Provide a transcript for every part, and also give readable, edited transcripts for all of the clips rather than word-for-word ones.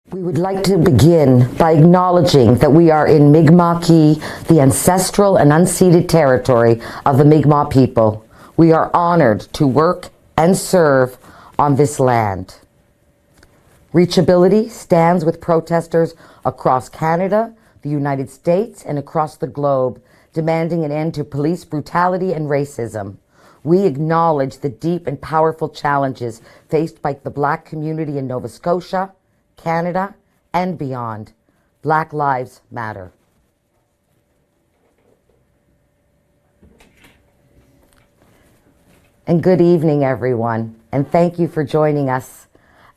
We would like to begin by acknowledging that we are in Mi'kmaq, the ancestral and unceded territory of the Mi'kmaq people. We are honored to work and serve on this land. reachAbility stands with protesters across Canada, the United States, and across the globe, demanding an end to police brutality and racism. We acknowledge the deep and powerful challenges faced by the Black community in Nova Scotia, Canada, and beyond. Black Lives Matter. And good evening, everyone, and thank you for joining us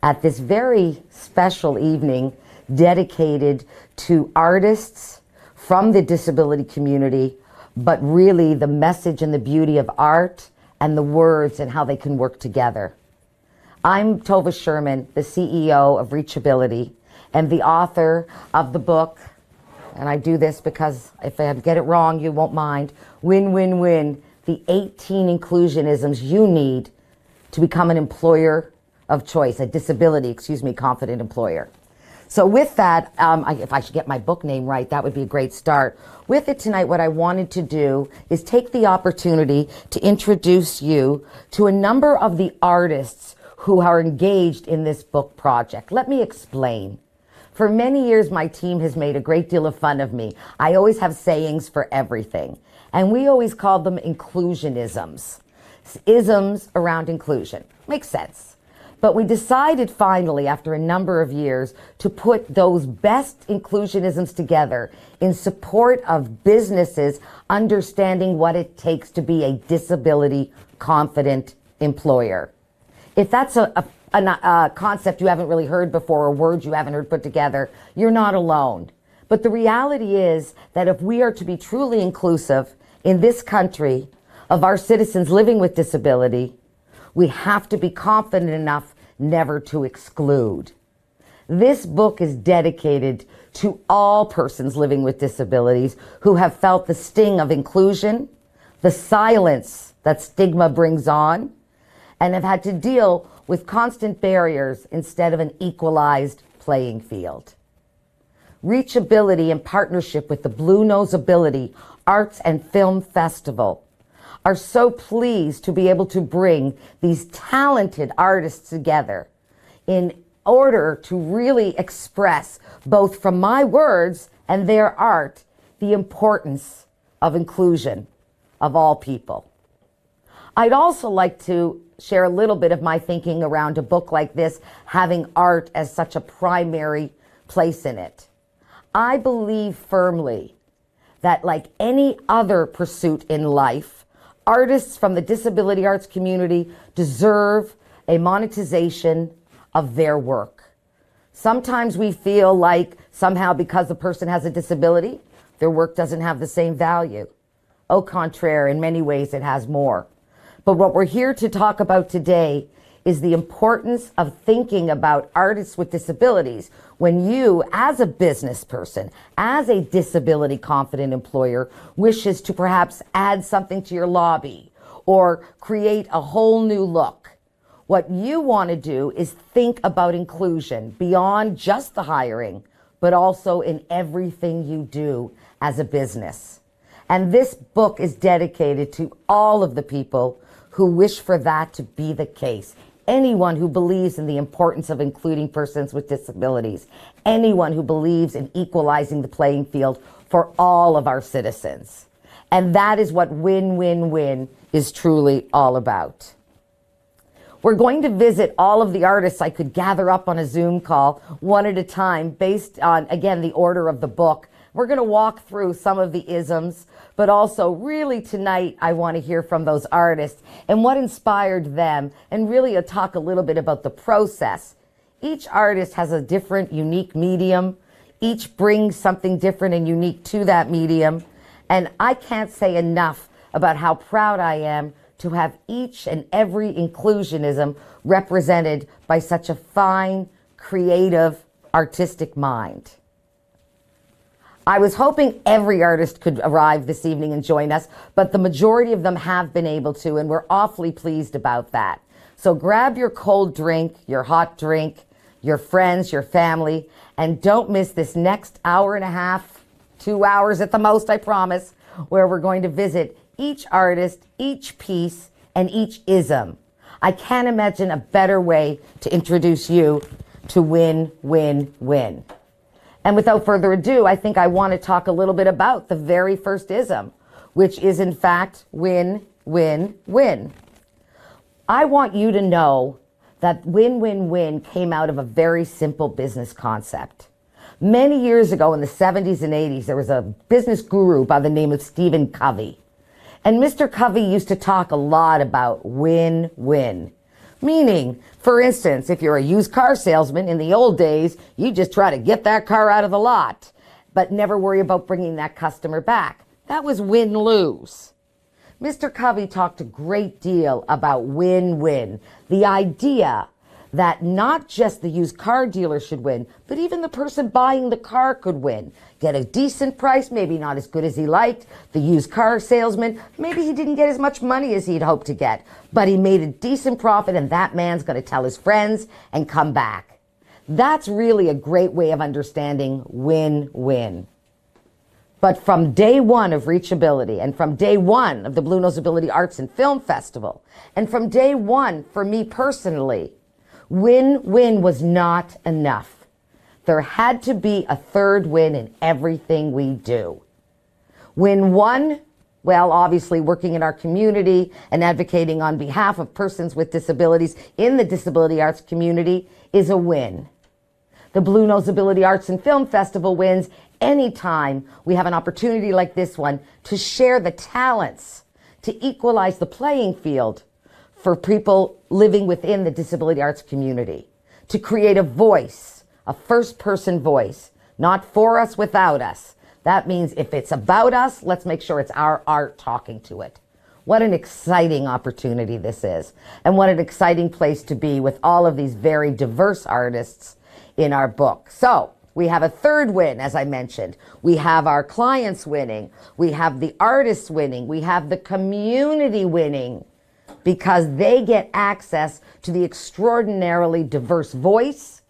at this very special evening dedicated to artists from the disability community, but really the message and the beauty of art and the words and how they can work together. I'm Tova Sherman, the CEO of reachAbility and the author of the book, and I do this because if I get it wrong, you won't mind, Win, Win, Win, the 18 Inclusion-isms You Need to become an employer of choice, confident employer. So with that, if I should get my book name right, that would be a great start. With it tonight, what I wanted to do is take the opportunity to introduce you to a number of the artists who are engaged in this book project. Let me explain. For many years, my team has made a great deal of fun of me. I always have sayings for everything. And we always called them inclusion-isms. Isms around inclusion. Makes sense. But we decided finally, after a number of years, to put those best inclusion-isms together in support of businesses understanding what it takes to be a disability-confident employer. If that's a concept you haven't really heard before, or words you haven't heard put together, you're not alone. But the reality is that if we are to be truly inclusive in this country of our citizens living with disability, we have to be confident enough never to exclude. This book is dedicated to all persons living with disabilities who have felt the sting of inclusion, the silence that stigma brings on, and have had to deal with constant barriers instead of an equalized playing field. reachAbility, in partnership with the Blue Nose Ability Arts and Film Festival, are so pleased to be able to bring these talented artists together in order to really express, both from my words and their art, the importance of inclusion of all people. I'd also like to share a little bit of my thinking around a book like this, having art as such a primary place in it. I believe firmly that, like any other pursuit in life, artists from the disability arts community deserve a monetization of their work. Sometimes we feel like somehow because the person has a disability, their work doesn't have the same value. Au contraire, in many ways it has more. But what we're here to talk about today is the importance of thinking about artists with disabilities when you, as a business person, as a disability confident employer, wishes to perhaps add something to your lobby or create a whole new look. What you want to do is think about inclusion beyond just the hiring, but also in everything you do as a business. And this book is dedicated to all of the people who wish for that to be the case. Anyone who believes in the importance of including persons with disabilities. Anyone who believes in equalizing the playing field for all of our citizens. And that is what Win, Win, Win is truly all about. We're going to visit all of the artists I could gather up on a Zoom call one at a time based on, again, the order of the book. We're going to walk through some of the isms, but also really tonight I want to hear from those artists and what inspired them, and really talk a little bit about the process. Each artist has a different, unique medium. Each brings something different and unique to that medium. And I can't say enough about how proud I am to have each and every inclusionism represented by such a fine, creative, artistic mind. I was hoping every artist could arrive this evening and join us, but the majority of them have been able to, and we're awfully pleased about that. So grab your cold drink, your hot drink, your friends, your family, and don't miss this next hour and a half, 2 hours at the most, I promise, where we're going to visit each artist, each piece, and each ism. I can't imagine a better way to introduce you to win, win, win. And without further ado, I think I want to talk a little bit about the very first ism, which is in fact win, win, win. I want you to know that win, win, win came out of a very simple business concept. Many years ago in the 70s and 80s, there was a business guru by the name of Stephen Covey. And Mr. Covey used to talk a lot about win, win. Meaning, for instance, if you're a used car salesman in the old days, you just try to get that car out of the lot, but never worry about bringing that customer back. That was win-lose. Mr. Covey talked a great deal about win-win, the idea that not just the used car dealer should win, but even the person buying the car could win. Get a decent price, maybe not as good as he liked. The used car salesman, maybe he didn't get as much money as he'd hoped to get, but he made a decent profit, and that man's going to tell his friends and come back. That's really a great way of understanding win-win. But from day one of reachAbility, and from day one of the Blue Nose Ability Arts and Film Festival, and from day one for me personally, win-win was not enough. There had to be a third win in everything we do. Win one, well, obviously working in our community and advocating on behalf of persons with disabilities in the disability arts community is a win. The Blue Nose Ability Arts and Film Festival wins anytime we have an opportunity like this one to share the talents, to equalize the playing field for people living within the disability arts community, to create a voice, a first-person voice, not for us, without us. That means if it's about us, let's make sure it's our art talking to it. What an exciting opportunity this is, and what an exciting place to be with all of these very diverse artists in our book. So we have a third win, as I mentioned. We have our clients winning. We have the artists winning. We have the community winning, because they get access to the extraordinarily diverse voice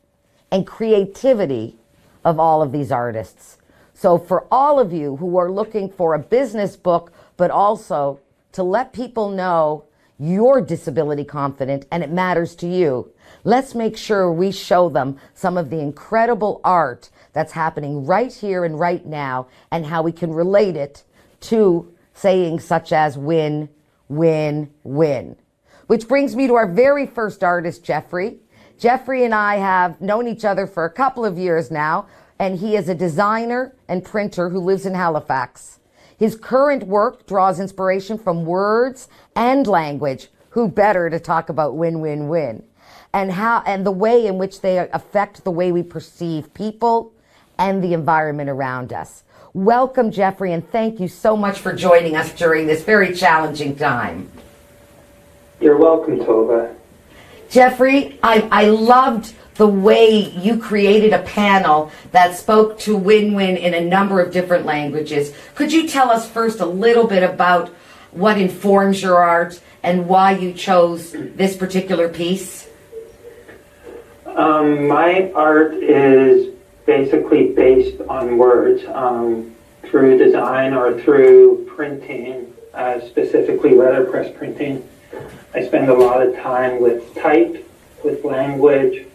and creativity of all of these artists. So for all of you who are looking for a business book, but also to let people know you're disability confident and it matters to you, let's make sure we show them some of the incredible art that's happening right here and right now, and how we can relate it to sayings such as win, win, win. Which brings me to our very first artist, Jeffrey. Jeffrey and I have known each other for a couple of years now, and he is a designer and printer who lives in Halifax. His current work draws inspiration from words and language. Who better to talk about win, win, win? And the way in which they affect the way we perceive people and the environment around us. Welcome, Jeffrey, and thank you so much for joining us during this very challenging time. You're welcome, Tova. Jeffrey, I loved the way you created a panel that spoke to win-win in a number of different languages. Could you tell us first a little bit about what informs your art and why you chose this particular piece? My art is basically based on words, through design or through printing, specifically letterpress printing. I spend a lot of time with type, with language,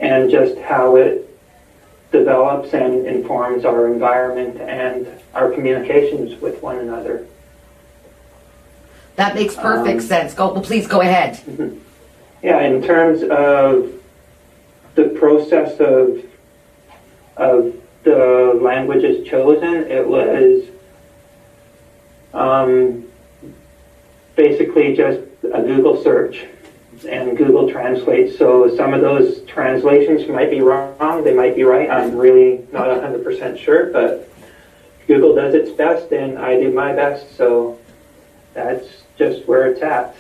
and just how it develops and informs our environment and our communications with one another. That makes perfect sense. Please go ahead. Mm-hmm. Yeah, in terms of the process of the languages chosen, it was basically just a Google search and Google Translate. So some of those translations might be wrong, they might be right. I'm really not 100% sure, but Google does its best and I do my best, so that's just where it's at.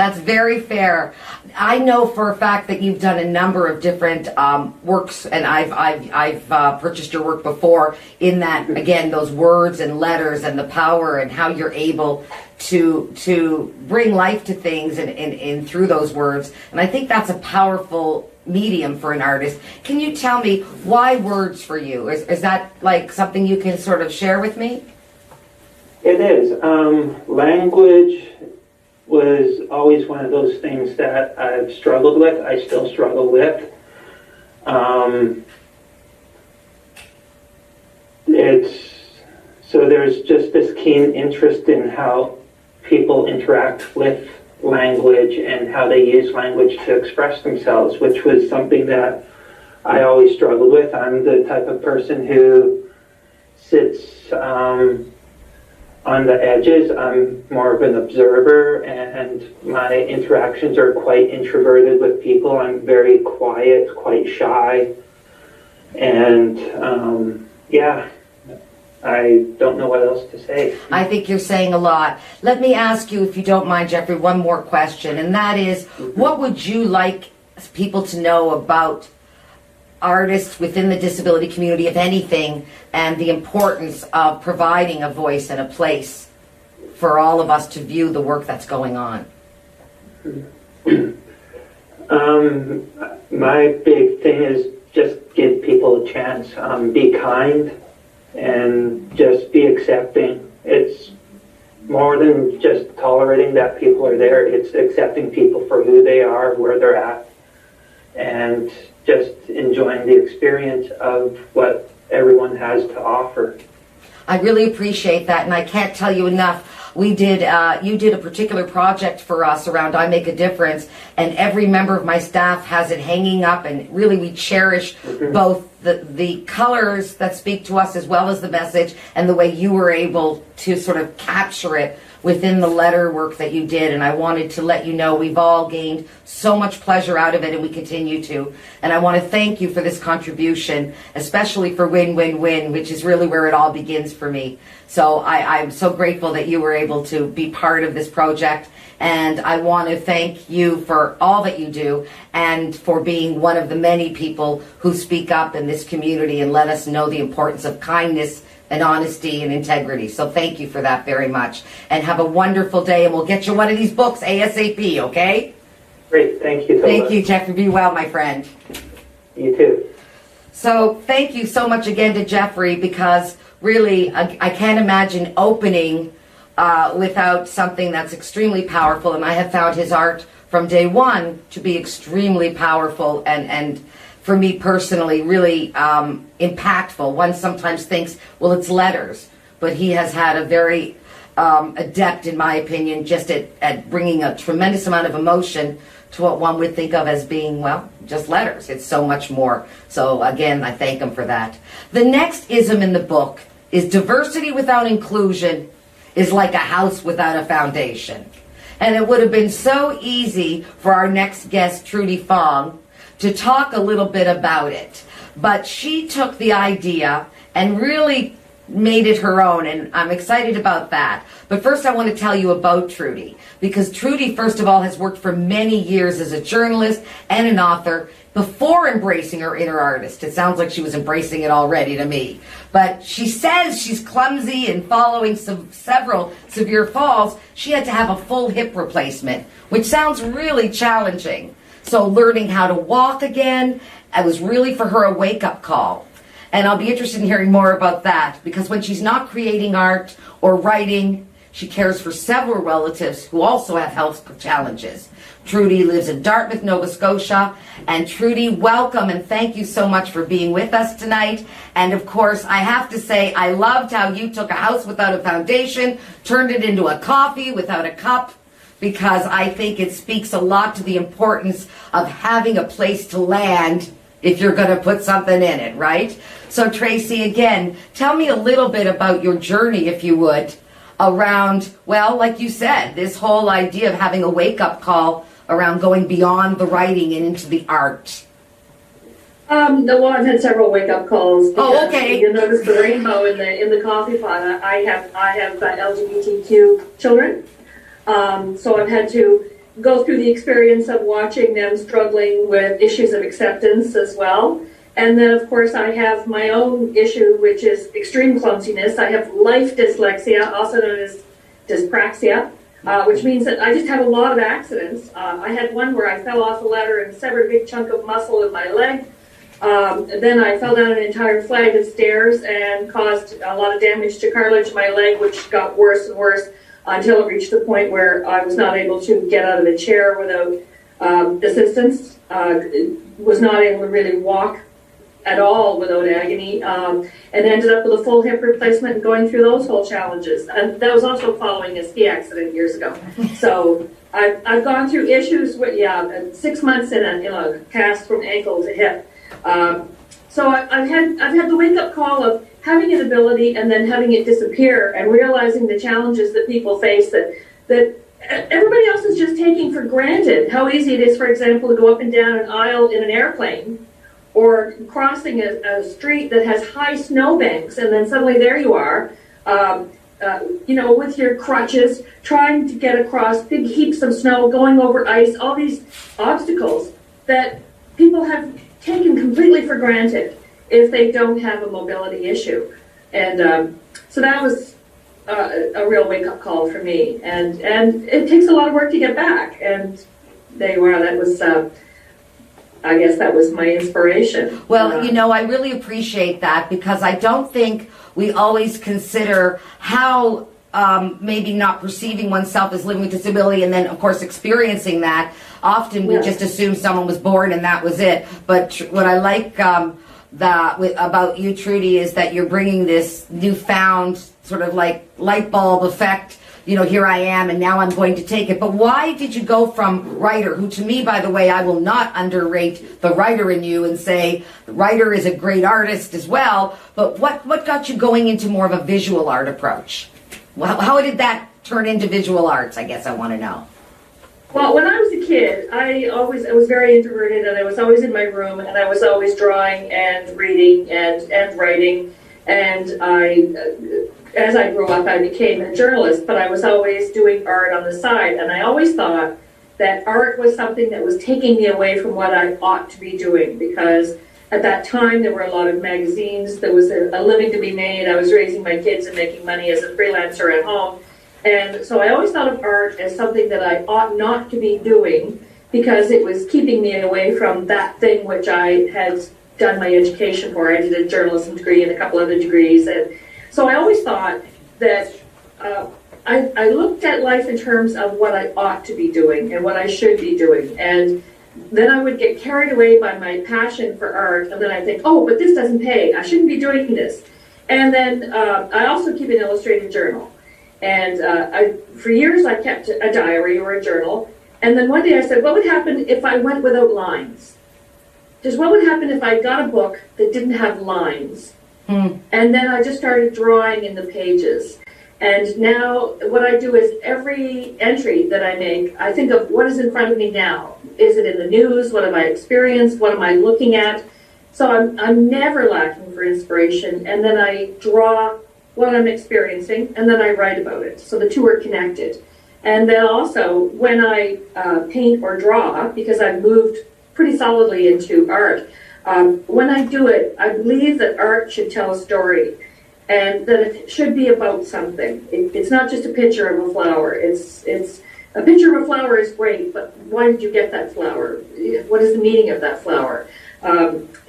That's very fair. I know for a fact that you've done a number of different works, and I've purchased your work before. In that, again, those words and letters and the power and how you're able to bring life to things and through those words. And I think that's a powerful medium for an artist. Can you tell me why words for you? Is that like something you can sort of share with me? It is. Language was always one of those things that I've struggled with. I still struggle with. So there's just this keen interest in how people interact with language and how they use language to express themselves, which was something that I always struggled with. I'm the type of person who sits on the edges. I'm more of an observer, and my interactions are quite introverted with people. I'm very quiet, quite shy, and I don't know what else to say. I think you're saying a lot. Let me ask you, if you don't mind, Jeffrey, one more question, and that is, what would you like people to know about artists within the disability community, if anything, and the importance of providing a voice and a place for all of us to view the work that's going on? My big thing is just give people a chance. Be kind and just be accepting. It's more than just tolerating that people are there. It's accepting people for who they are, where they're at, and just enjoying the experience of what everyone has to offer. I really appreciate that, and I can't tell you enough. You did a particular project for us around I Make a Difference, and every member of my staff has it hanging up, and really we cherish both the colors that speak to us as well as the message, and the way you were able to sort of capture it within the letter work that you did. And I wanted to let you know we've all gained so much pleasure out of it, and we continue to. And I want to thank you for this contribution, especially for win-win-win, which is really where it all begins for me. So I'm so grateful that you were able to be part of this project. And I want to thank you for all that you do, and for being one of the many people who speak up in this community and let us know the importance of kindness and honesty and integrity. So thank you for that very much. And have a wonderful day, and we'll get you one of these books ASAP, okay? Great, thank you, Tova. Thank you, Jeffrey. Be well, my friend. You too. So thank you so much again to Jeffrey, because really I can't imagine opening without something that's extremely powerful. And I have found his art from day one to be extremely powerful and for me personally, really impactful. One sometimes thinks, well, it's letters, but he has had a very adept, in my opinion, just at bringing a tremendous amount of emotion to what one would think of as being, well, just letters. It's so much more. So again, I thank him for that. The next ism in the book is diversity without inclusion is like a house without a foundation. And it would have been so easy for our next guest, Trudy Fong, to talk a little bit about it. But she took the idea and really made it her own, and I'm excited about that. But first I want to tell you about Trudy, because Trudy, first of all, has worked for many years as a journalist and an author before embracing her inner artist. It sounds like she was embracing it already to me. But she says she's clumsy, and following several severe falls, she had to have a full hip replacement, which sounds really challenging. So learning how to walk again, it was really for her a wake-up call. And I'll be interested in hearing more about that, because when she's not creating art or writing, she cares for several relatives who also have health challenges. Trudy lives in Dartmouth, Nova Scotia. And Trudy, welcome, and thank you so much for being with us tonight. And of course, I have to say, I loved how you took a house without a foundation, turned it into a coffee without a cup, because I think it speaks a lot to the importance of having a place to land if you're going to put something in it, right? So Tracy, again, tell me a little bit about your journey, if you would, around, well, like you said, this whole idea of having a wake-up call around going beyond the writing and into the art. No, well, I've had several wake-up calls. Oh, okay. You notice the rainbow in the coffee pot. I have LGBTQ children, so I've had to go through the experience of watching them struggling with issues of acceptance as well. And then, of course, I have my own issue, which is extreme clumsiness. I have life dyslexia, also known as dyspraxia, which means that I just have a lot of accidents. I had one where I fell off a ladder and severed a big chunk of muscle in my leg. Then I fell down an entire flight of stairs and caused a lot of damage to cartilage in my leg, which got worse and worse until it reached the point where I was not able to get out of the chair without assistance, was not able to really walk at all without agony, and ended up with a full hip replacement and going through those whole challenges. And that was also following a ski accident years ago. So I've gone through issues with, 6 months in a cast from ankle to hip. So I've had the wake-up call of having an ability and then having it disappear and realizing the challenges that people face that everybody else is just taking for granted. How easy it is, for example, to go up and down an aisle in an airplane, or crossing a street that has high snowbanks, and then suddenly there you are, with your crutches, trying to get across big heaps of snow, going over ice, all these obstacles that people have taken completely for granted if they don't have a mobility issue. And so that was a real wake-up call for me. And it takes a lot of work to get back. And there you are, that was... I guess that was my inspiration. Well, I really appreciate that, because I don't think we always consider how maybe not perceiving oneself as living with disability and then, of course, experiencing that. Often we just assume someone was born and that was it. But what I like about you, Trudy, is that you're bringing this newfound sort of like light bulb effect. Here I am, and now I'm going to take it. But why did you go from writer, who to me, by the way, I will not underrate the writer in you and say the writer is a great artist as well, but what got you going into more of a visual art approach? How did that turn into visual arts, I guess I want to know. Well, when I was a kid, I was very introverted, and I was always in my room, and I was always drawing and reading and writing, and as I grew up, I became a journalist, but I was always doing art on the side. And I always thought that art was something that was taking me away from what I ought to be doing, because at that time there were a lot of magazines, there was a living to be made, I was raising my kids and making money as a freelancer at home. And so I always thought of art as something that I ought not to be doing, because it was keeping me away from that thing which I had done my education for. I did a journalism degree and a couple other degrees, and so I always thought that I looked at life in terms of what I ought to be doing and what I should be doing. And then I would get carried away by my passion for art, and then I think, oh, but this doesn't pay. I shouldn't be doing this. And then I also keep an illustrated journal. And for years I kept a diary or a journal. And then one day I said, what would happen if I went without lines? Just what would happen if I got a book that didn't have lines? And then I just started drawing in the pages. And now what I do is every entry that I make, I think of what is in front of me now. Is it in the news? What have I experienced? What am I looking at? So I'm never lacking for inspiration. And then I draw what I'm experiencing, and then I write about it. So the two are connected. And then also when I paint or draw, because I've moved pretty solidly into art, when I do it, I believe that art should tell a story, and that it should be about something. It's not just a picture of a flower. It's a picture of a flower is great, but why did you get that flower? What is the meaning of that flower?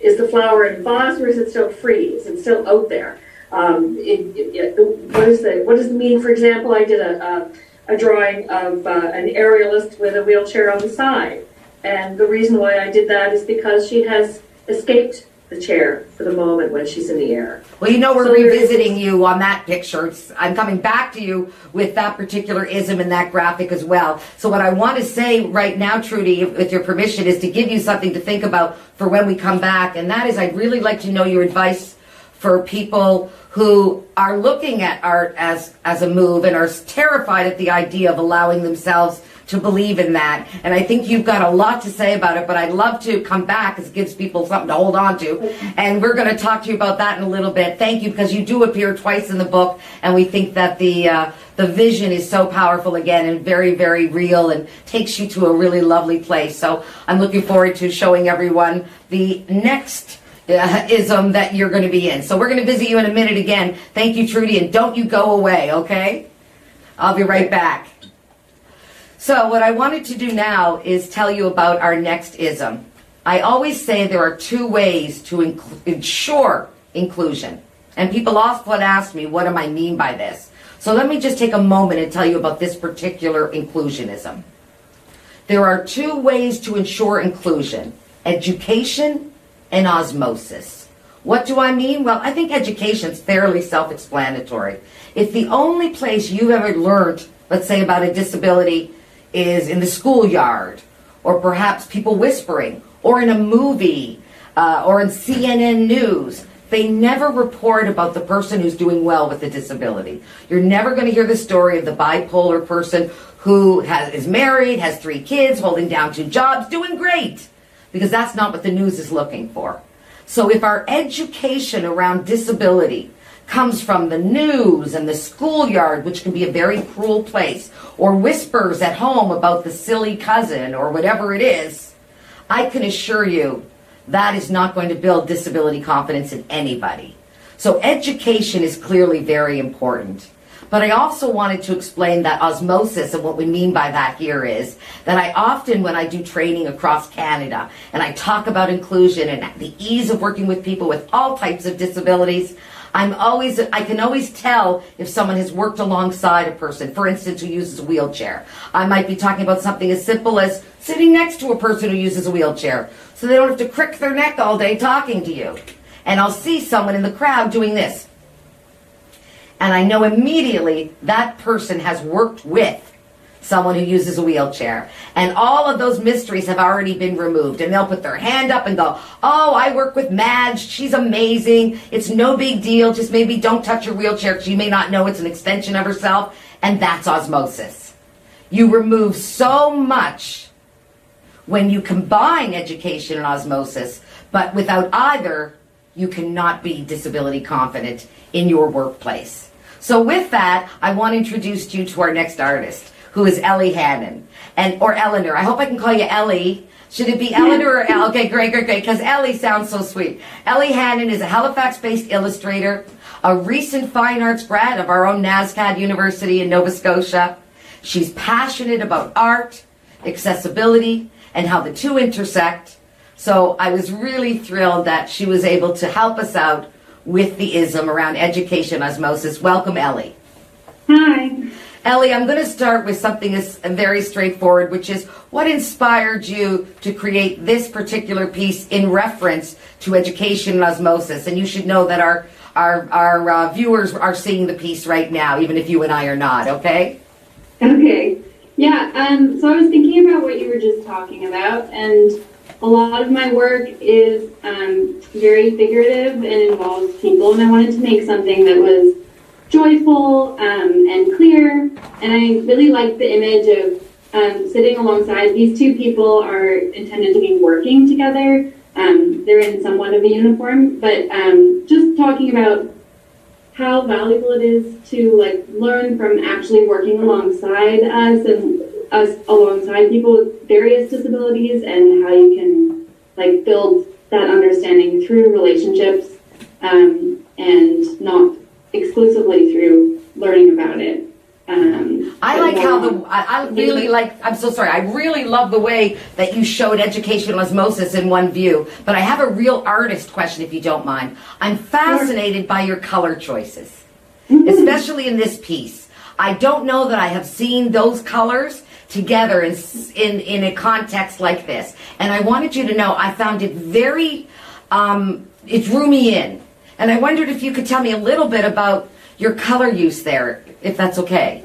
Is the flower in vase, or is it still free? Is it still out there? What is the meaning? For example, I did a drawing of an aerialist with a wheelchair on the side, and the reason why I did that is because she has escaped the chair for the moment when she's in the air. Well, we're revisiting you on that picture. I'm coming back to you with that particular ism and that graphic as well. So what I want to say right now, Trudy, with your permission, is to give you something to think about for when we come back. And that is, I'd really like to know your advice for people who are looking at art as a move and are terrified at the idea of allowing themselves to believe in that. And I think you've got a lot to say about it, but I'd love to come back because it gives people something to hold on to. And we're going to talk to you about that in a little bit. Thank you, because you do appear twice in the book, and we think that the vision is so powerful again and very, very real and takes you to a really lovely place. So I'm looking forward to showing everyone the next ism that you're going to be in. So we're going to visit you in a minute again. Thank you, Trudy, and don't you go away, okay? I'll be right back. So what I wanted to do now is tell you about our next ism. I always say there are two ways to ensure inclusion. And people often ask me, what do I mean by this? So let me just take a moment and tell you about this particular inclusionism. There are two ways to ensure inclusion: education and osmosis. What do I mean? Well, I think education is fairly self-explanatory. If the only place you've ever learned, let's say, about a disability is in the schoolyard, or perhaps people whispering, or in a movie, or in CNN News, they never report about the person who's doing well with a disability. You're never going to hear the story of the bipolar person who is married, has 3 kids, holding down 2 jobs, doing great, because that's not what the news is looking for. So if our education around disability comes from the news and the schoolyard, which can be a very cruel place, or whispers at home about the silly cousin or whatever it is, I can assure you that is not going to build disability confidence in anybody. So education is clearly very important. But I also wanted to explain that osmosis, and what we mean by that here is that I often, when I do training across Canada, and I talk about inclusion and the ease of working with people with all types of disabilities, I can always tell if someone has worked alongside a person, for instance, who uses a wheelchair. I might be talking about something as simple as sitting next to a person who uses a wheelchair, so they don't have to crick their neck all day talking to you. And I'll see someone in the crowd doing this. And I know immediately that person has worked with someone who uses a wheelchair. And all of those mysteries have already been removed. And they'll put their hand up and go, oh, I work with Madge. She's amazing. It's no big deal. Just maybe don't touch her wheelchair because you may not know it's an extension of herself. And that's osmosis. You remove so much when you combine education and osmosis, but without either, you cannot be disability confident in your workplace. So with that, I want to introduce you to our next artist, who is Ellie Hannon, or Eleanor. I hope I can call you Ellie. Should it be Eleanor or Elle? Okay, great, because Ellie sounds so sweet. Ellie Hannon is a Halifax-based illustrator, a recent fine arts grad of our own NASCAD University in Nova Scotia. She's passionate about art, accessibility, and how the two intersect. So I was really thrilled that she was able to help us out with the ism around education osmosis. Welcome, Ellie. Hi. Ellie, I'm going to start with something that's very straightforward, which is what inspired you to create this particular piece in reference to education and osmosis? And you should know that our viewers are seeing the piece right now, even if you and I are not, okay? Okay. Yeah, so I was thinking about what you were just talking about, and a lot of my work is very figurative and involves people, and I wanted to make something that was joyful and clear, and I really liked the image of sitting alongside. These two people are intended to be working together. They're in somewhat of a uniform, but just talking about how valuable it is to learn from actually working alongside us and us alongside people with various disabilities, and how you can build that understanding through relationships and not exclusively through learning about it. I like how I'm so sorry, I really love the way that you showed educational osmosis in one view, but I have a real artist question if you don't mind. I'm fascinated by your color choices, especially in this piece. I don't know that I have seen those colors together in a context like this. And I wanted you to know I found it very, it drew me in. And I wondered if you could tell me a little bit about your color use there, if that's okay.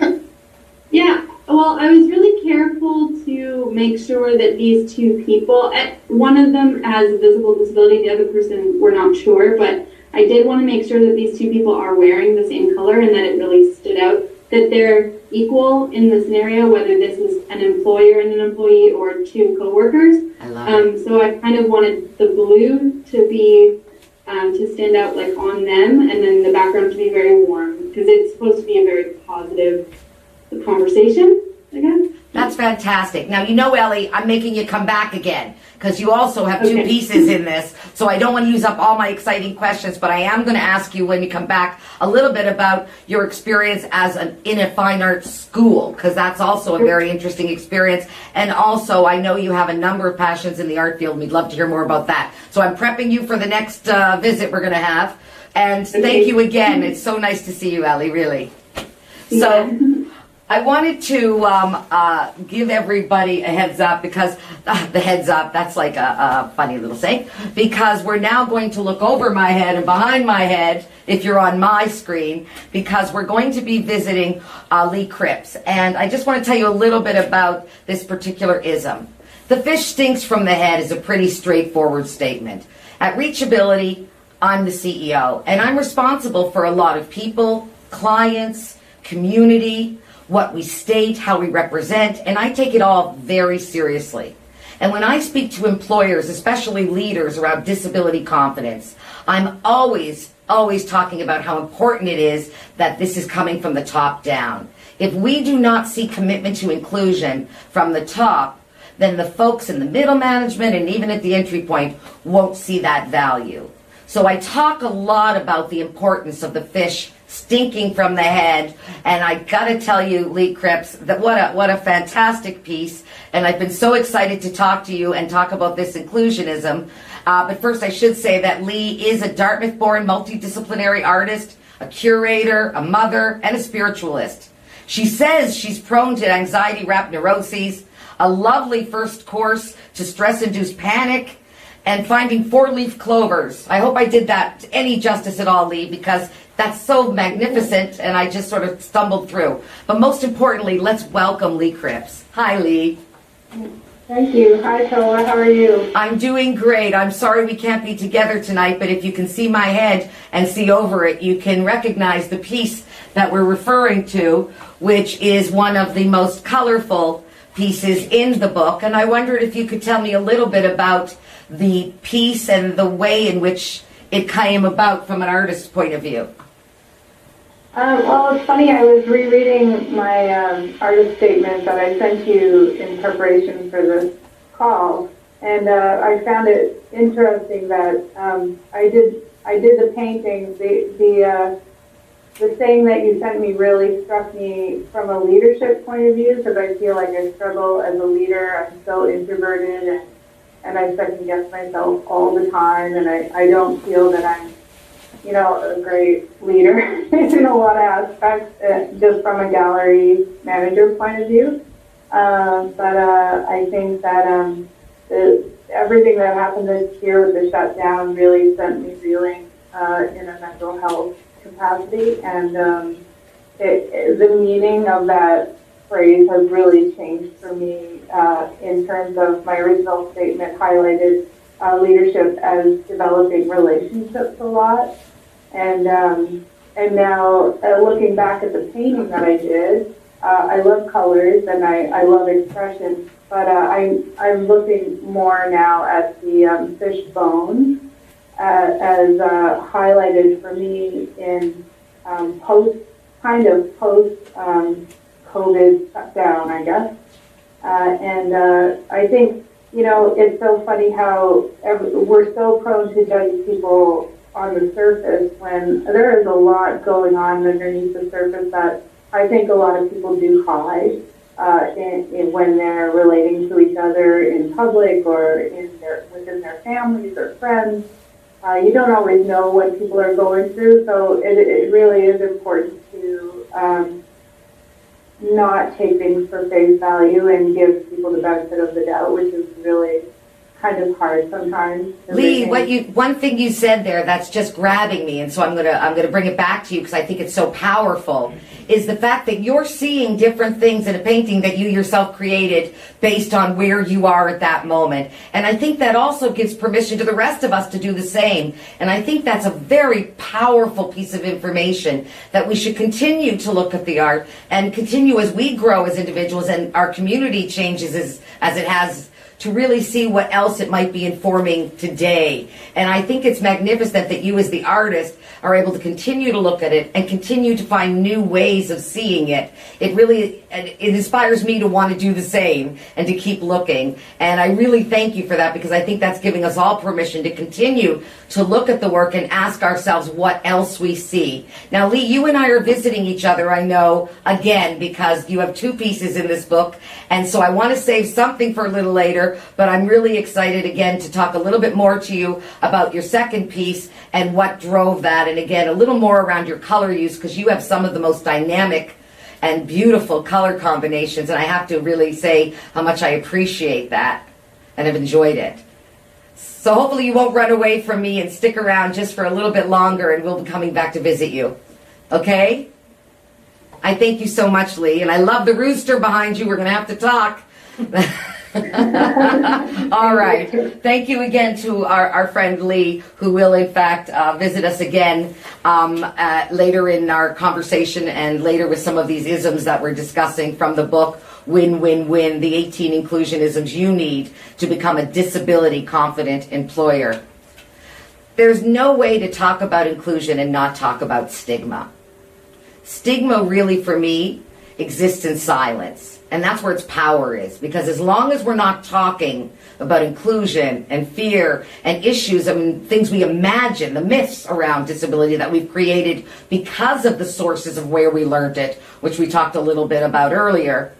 Yeah, well, I was really careful to make sure that these two people, one of them has a visible disability, the other person we're not sure, but I did want to make sure that these two people are wearing the same color and that it really stood out that they're equal in the scenario, whether this is an employer and an employee or two coworkers. I love it. So I kind of wanted the blue to be to stand out like on them, and then the background to be very warm because it's supposed to be a very positive conversation, I guess. That's fantastic. Now, you know, Ellie, I'm making you come back again because you also have two pieces in this. So I don't want to use up all my exciting questions, but I am going to ask you when you come back a little bit about your experience as in a fine arts school, because that's also a very interesting experience. And also, I know you have a number of passions in the art field, and we'd love to hear more about that. So I'm prepping you for the next visit we're going to have. And thank you again. It's so nice to see you, Ellie, really. So I wanted to give everybody a heads up because the heads up, that's like a funny little saying, because we're now going to look over my head and behind my head, if you're on my screen, because we're going to be visiting Lee Crips. And I just want to tell you a little bit about this particular ism. The fish stinks from the head is a pretty straightforward statement. At reachAbility, I'm the CEO, and I'm responsible for a lot of people, clients, community, what we state, how we represent, and I take it all very seriously. And when I speak to employers, especially leaders around disability confidence, I'm always talking about how important it is that this is coming from the top down. If we do not see commitment to inclusion from the top, then the folks in the middle management and even at the entry point won't see that value. So I talk a lot about the importance of the fish stinking from the head, and I gotta tell you, Lee Crips, that what a fantastic piece, and I've been so excited to talk to you and talk about this inclusionism. But first I should say that Lee is a Dartmouth-born multidisciplinary artist, a curator, a mother, and a spiritualist. She says she's prone to anxiety-wrapped neuroses, a lovely first course to stress-induced panic, and finding four-leaf clovers. I hope I did that any justice at all, Lee, because that's so magnificent, and I just sort of stumbled through. But most importantly, let's welcome Lee Crips. Hi, Lee. Thank you. Hi, Tova. How are you? I'm doing great. I'm sorry we can't be together tonight, but if you can see my head and see over it, you can recognize the piece that we're referring to, which is one of the most colorful pieces in the book. And I wondered if you could tell me a little bit about the piece and the way in which it came about from an artist's point of view. Well, it's funny. I was rereading my artist statement that I sent you in preparation for this call, and I found it interesting that I did the painting. The saying that you sent me really struck me from a leadership point of view, because I feel like I struggle as a leader. I'm so introverted, and I second guess myself all the time, and I don't feel that I'm, a great leader in a lot of aspects, just from a gallery manager point of view. But I think that everything that happened this year with the shutdown really sent me reeling in a mental health capacity, and the meaning of that phrase has really changed for me in terms of my original statement highlighted leadership as developing relationships a lot, and now looking back at the painting that I did, I love colors and I love expression, but I'm looking more now at the fish bones as highlighted for me in post COVID shutdown, I guess. And I think, it's so funny how we're so prone to judge people on the surface when there is a lot going on underneath the surface that I think a lot of people do hide when they're relating to each other in public or within their families or friends. You don't always know what people are going through, so it really is important to not take things for face value and give people the benefit of the doubt, which is really kind of hard sometimes. Lee, one thing you said there that's just grabbing me, and so I'm gonna bring it back to you because I think it's so powerful, is the fact that you're seeing different things in a painting that you yourself created based on where you are at that moment. And I think that also gives permission to the rest of us to do the same. And I think that's a very powerful piece of information that we should continue to look at the art and continue as we grow as individuals and our community changes as it has, to really see what else it might be informing today. And I think it's magnificent that you as the artist are able to continue to look at it and continue to find new ways of seeing it. It inspires me to want to do the same and to keep looking. And I really thank you for that, because I think that's giving us all permission to continue to look at the work and ask ourselves what else we see. Now, Lee, you and I are visiting each other, I know, again, because you have two pieces in this book. And so I want to save something for a little later, but I'm really excited again to talk a little bit more to you about your second piece and what drove that. And again, a little more around your color use, because you have some of the most dynamic and beautiful color combinations. And I have to really say how much I appreciate that and have enjoyed it. So hopefully you won't run away from me and stick around just for a little bit longer, and we'll be coming back to visit you. Okay? I thank you so much, Lee. And I love the rooster behind you. We're going to have to talk. All right. Thank you again to our friend Lee, who will in fact visit us again later in our conversation and later with some of these isms that we're discussing from the book Win, Win, Win, the 18 Inclusion-isms You Need to Become a Disability Confident Employer. There's no way to talk about inclusion and not talk about stigma. Stigma really, for me, exists in silence. And that's where its power is. Because as long as we're not talking about inclusion and fear and issues and things we imagine, the myths around disability that we've created because of the sources of where we learned it, which we talked a little bit about earlier.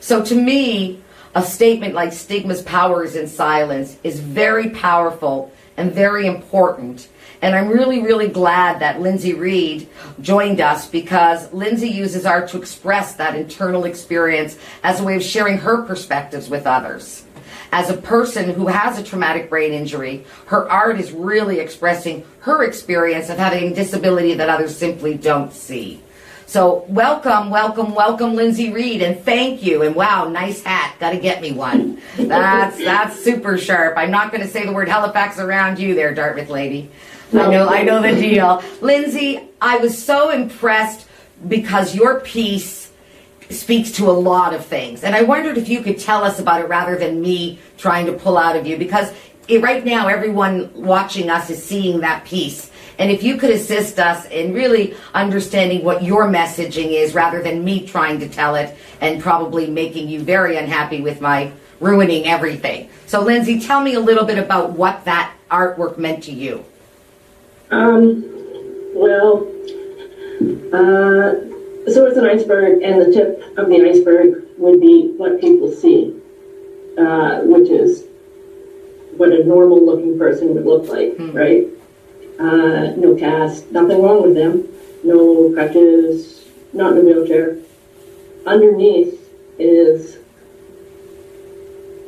So to me, a statement like stigma's power is in silence is very powerful and very important. And I'm really, really glad that Lindsay Reed joined us, because Lindsay uses art to express that internal experience as a way of sharing her perspectives with others. As a person who has a traumatic brain injury, her art is really expressing her experience of having a disability that others simply don't see. So welcome, welcome, welcome, Lindsay Reed, and thank you. And wow, nice hat. Got to get me one. That's super sharp. I'm not going to say the word Halifax around you there, Dartmouth lady. I know the deal. Lindsay, I was so impressed because your piece speaks to a lot of things. And I wondered if you could tell us about it rather than me trying to pull out of you, because right now everyone watching us is seeing that piece. And if you could assist us in really understanding what your messaging is rather than me trying to tell it and probably making you very unhappy with my ruining everything. So Lindsay, tell me a little bit about what that artwork meant to you. So it's an iceberg, and the tip of the iceberg would be what people see, which is what a normal looking person would look like, right? No cast, nothing wrong with them, no crutches, not in a wheelchair. Underneath is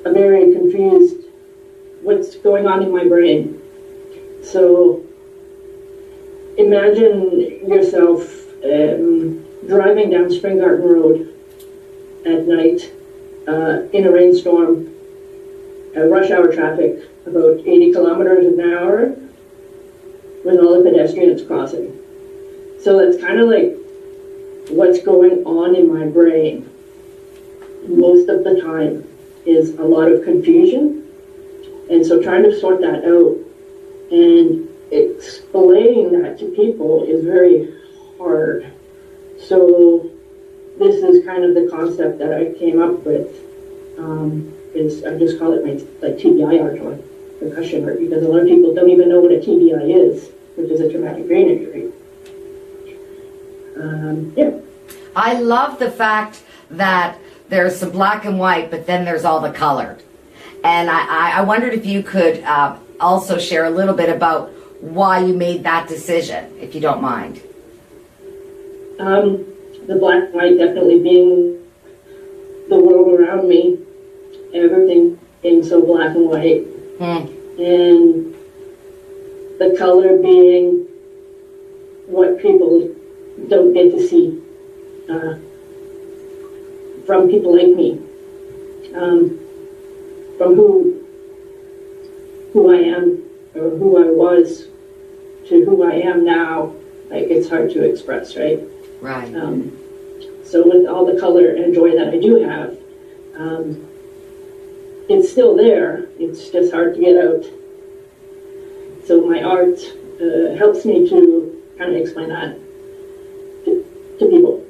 a very confused, what's going on in my brain. So imagine yourself driving down Spring Garden Road at night in a rainstorm, rush hour traffic, about 80 kilometers an hour, with all the pedestrians crossing. So that's kind of like what's going on in my brain most of the time is a lot of confusion. And so trying to sort that out and explaining that to people is very hard. So this is kind of the concept that I came up with. I just call it my TBI art or percussion art, because a lot of people don't even know what a TBI is, which is a traumatic brain injury. I love the fact that there's some black and white, but then there's all the colored. And I wondered if you could also share a little bit about why you made that decision, if you don't mind. The black and white definitely being the world around me, everything being so black and white, and the color being what people don't get to see from people like me, from who I am or who I was to who I am now. Like, it's hard to express, right? Right. So with all the color and joy that I do have, it's still there. It's just hard to get out. So my art helps me to kind of explain that to people.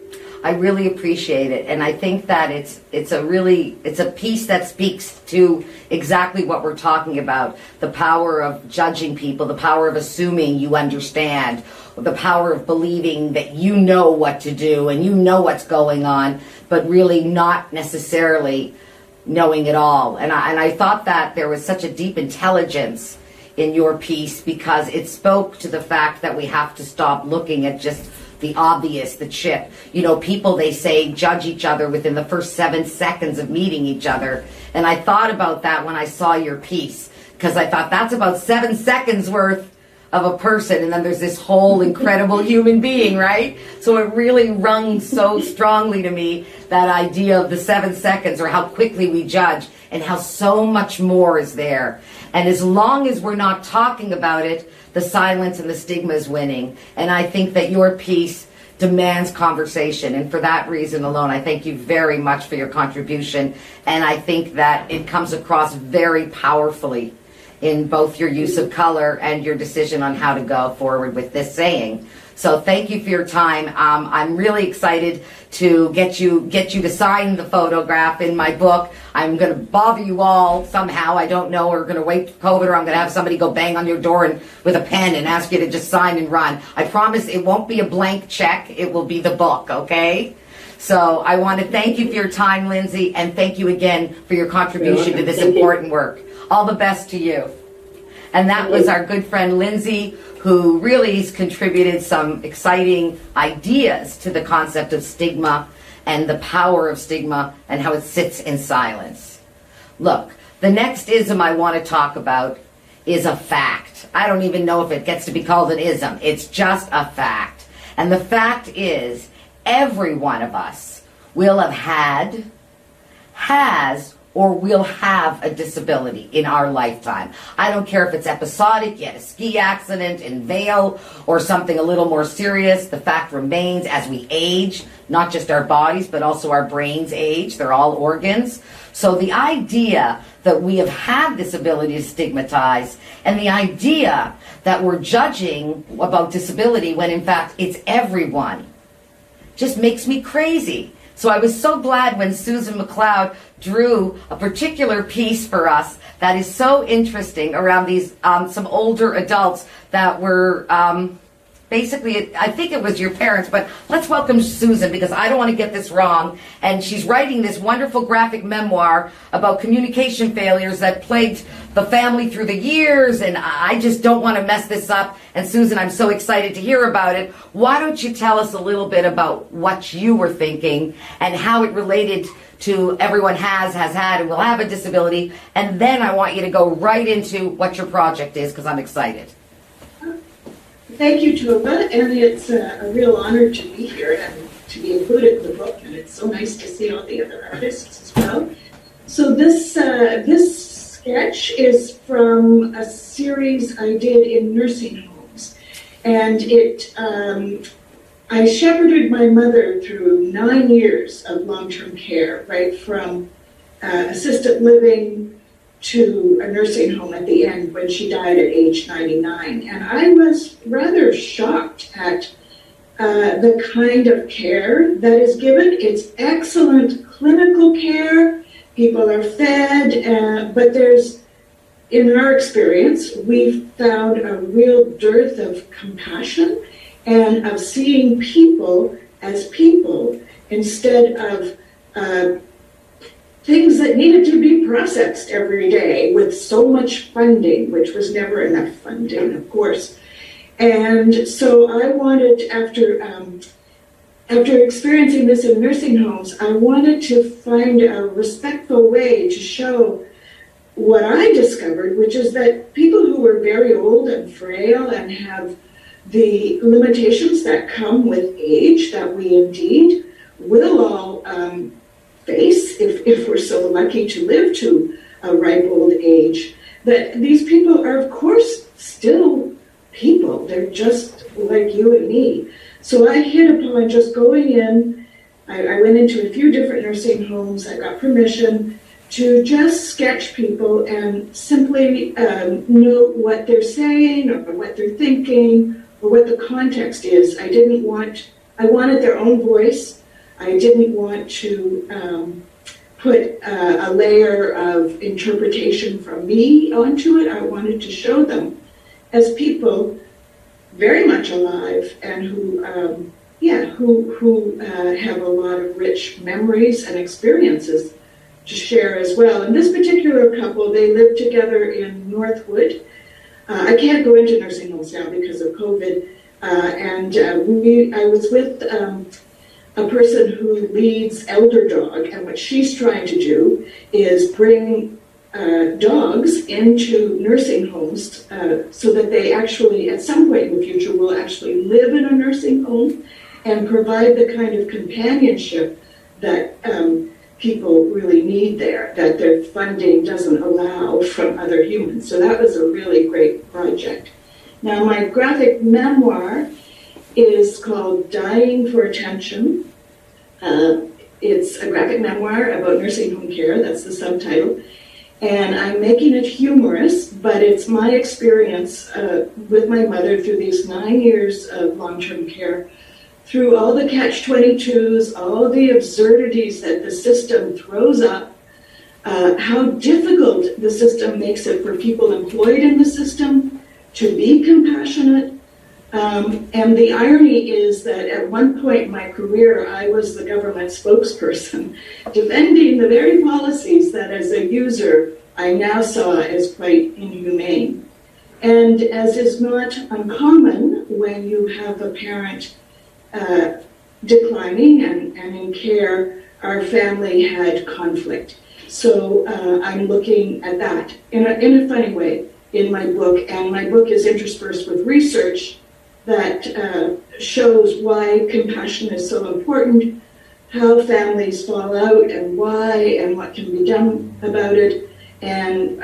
I really appreciate it, and I think that it's a piece that speaks to exactly what we're talking about: the power of judging people, the power of assuming you understand, the power of believing that you know what to do and you know what's going on, but really not necessarily knowing it all. And I thought that there was such a deep intelligence in your piece, because it spoke to the fact that we have to stop looking at just the obvious, the chip. You know, people, they say, judge each other within the first 7 seconds of meeting each other. And I thought about that when I saw your piece, because I thought that's about 7 seconds worth of a person, and then there's this whole incredible human being, right? So it really rung so strongly to me, that idea of the 7 seconds, or how quickly we judge, and how so much more is there. And as long as we're not talking about it, the silence and the stigma is winning. And I think that your piece demands conversation. And for that reason alone, I thank you very much for your contribution. And I think that it comes across very powerfully in both your use of color and your decision on how to go forward with this saying. So thank you for your time. I'm really excited to get you to sign the photograph in my book. I'm going to bother you all somehow. I don't know. We're going to wait for COVID, or I'm going to have somebody go bang on your door and with a pen and ask you to just sign and run. I promise it won't be a blank check. It will be the book, okay? So I want to thank you for your time, Lindsay, and thank you again for your contribution to this important work. All the best to you. And that was our good friend Lindsay, who really has contributed some exciting ideas to the concept of stigma and the power of stigma and how it sits in silence. Look, the next ism I want to talk about is a fact. I don't even know if it gets to be called an ism. It's just a fact. And the fact is, every one of us will have had, has, or will have a disability in our lifetime. I don't care if it's episodic, you had a ski accident in Vail, or something a little more serious. The fact remains, as we age, not just our bodies, but also our brains age. They're all organs. So the idea that we have had this ability to stigmatize, and the idea that we're judging about disability when in fact it's everyone, just makes me crazy. So I was so glad when Susan Macleod drew a particular piece for us that is so interesting around these some older adults that were basically, I think it was your parents, but let's welcome Susan, because I don't want to get this wrong. And she's writing this wonderful graphic memoir about communication failures that plagued the family through the years, and I just don't want to mess this up. And Susan, I'm so excited to hear about it. Why don't you tell us a little bit about what you were thinking and how it related to everyone has had, and will have a disability, and then I want you to go right into what your project is, because I'm excited. Thank you, Tova, and it's a real honor to be here and to be included in the book, and it's so nice to see all the other artists as well. So this sketch is from a series I did in nursing homes, and I shepherded my mother through 9 years of long-term care, right from assisted living to a nursing home at the end when she died at age 99. And I was rather shocked at the kind of care that is given. It's excellent clinical care. People are fed, but there's, in our experience, we've found a real dearth of compassion and of seeing people as people instead of things that needed to be processed every day with so much funding, which was never enough funding, of course. And so I wanted, after experiencing this in nursing homes, I wanted to find a respectful way to show what I discovered, which is that people who are very old and frail and have the limitations that come with age that we indeed will all face if we're so lucky to live to a ripe old age, that these people are, of course, still people. They're just like you and me. So I hit upon just going in. I went into a few different nursing homes. I got permission to just sketch people and simply note what they're saying or what they're thinking or what the context is. I wanted their own voice. I didn't want to put a layer of interpretation from me onto it. I wanted to show them as people very much alive and who have a lot of rich memories and experiences to share as well. And this particular couple, they lived together in Northwood. I can't go into nursing homes now because of COVID. I was with a person who leads Elder Dog, and what she's trying to do is bring dogs into nursing homes so that they actually, at some point in the future, will actually live in a nursing home and provide the kind of companionship that people really need there, that their funding doesn't allow from other humans. So that was a really great project. Now, my graphic memoir is called Dying for Attention. It's a graphic memoir about nursing home care, that's the subtitle. And I'm making it humorous, but it's my experience with my mother through these 9 years of long-term care, through all the catch-22s, all the absurdities that the system throws up, how difficult the system makes it for people employed in the system to be compassionate. And the irony is that at one point in my career, I was the government spokesperson, defending the very policies that as a user I now saw as quite inhumane. And as is not uncommon when you have a parent declining and in care, our family had conflict. So I'm looking at that in a funny way in my book, and my book is interspersed with research that shows why compassion is so important, how families fall out and why, and what can be done about it, and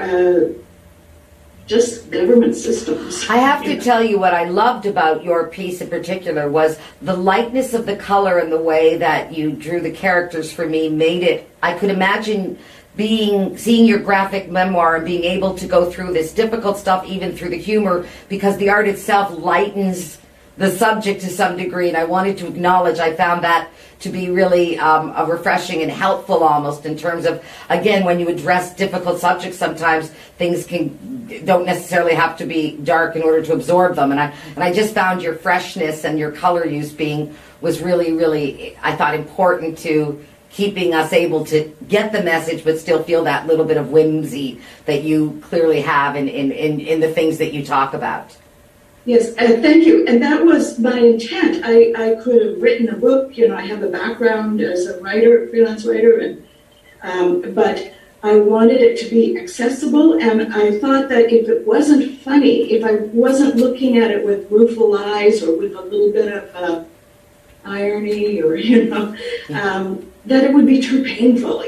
just government systems. I have to tell you what I loved about your piece in particular was the lightness of the color and the way that you drew the characters for me made it, I could imagine seeing your graphic memoir and being able to go through this difficult stuff even through the humor, because the art itself lightens the subject to some degree, and I wanted to acknowledge I found that to be really a refreshing and helpful almost in terms of, again, when you address difficult subjects, sometimes things don't necessarily have to be dark in order to absorb them, and I just found your freshness and your color use was really, really, I thought, important to keeping us able to get the message but still feel that little bit of whimsy that you clearly have in the things that you talk about. Yes, thank you. And that was my intent. I could have written a book. I have a background as a writer, freelance writer, but I wanted it to be accessible. And I thought that if it wasn't funny, if I wasn't looking at it with rueful eyes or with a little bit of irony, or that it would be too painful.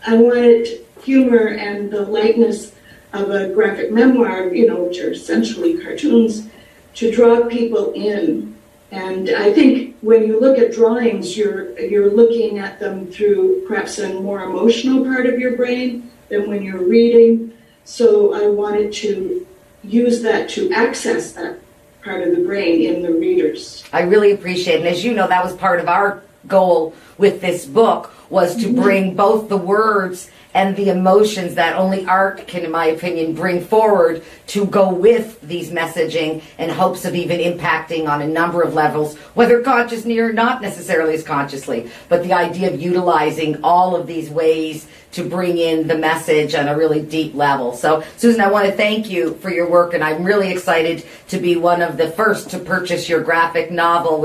I wanted humor and the lightness of a graphic memoir, which are essentially cartoons, to draw people in. And I think when you look at drawings, you're looking at them through perhaps a more emotional part of your brain than when you're reading. So I wanted to use that to access that part of the brain in the readers. I really appreciate it. And as you know, that was part of our goal with this book, was to bring both the words and the emotions that only art can, in my opinion, bring forward to go with these messaging in hopes of even impacting on a number of levels, whether consciously or not necessarily as consciously, but the idea of utilizing all of these ways to bring in the message on a really deep level. So, Susan, I want to thank you for your work, and I'm really excited to be one of the first to purchase your graphic novel,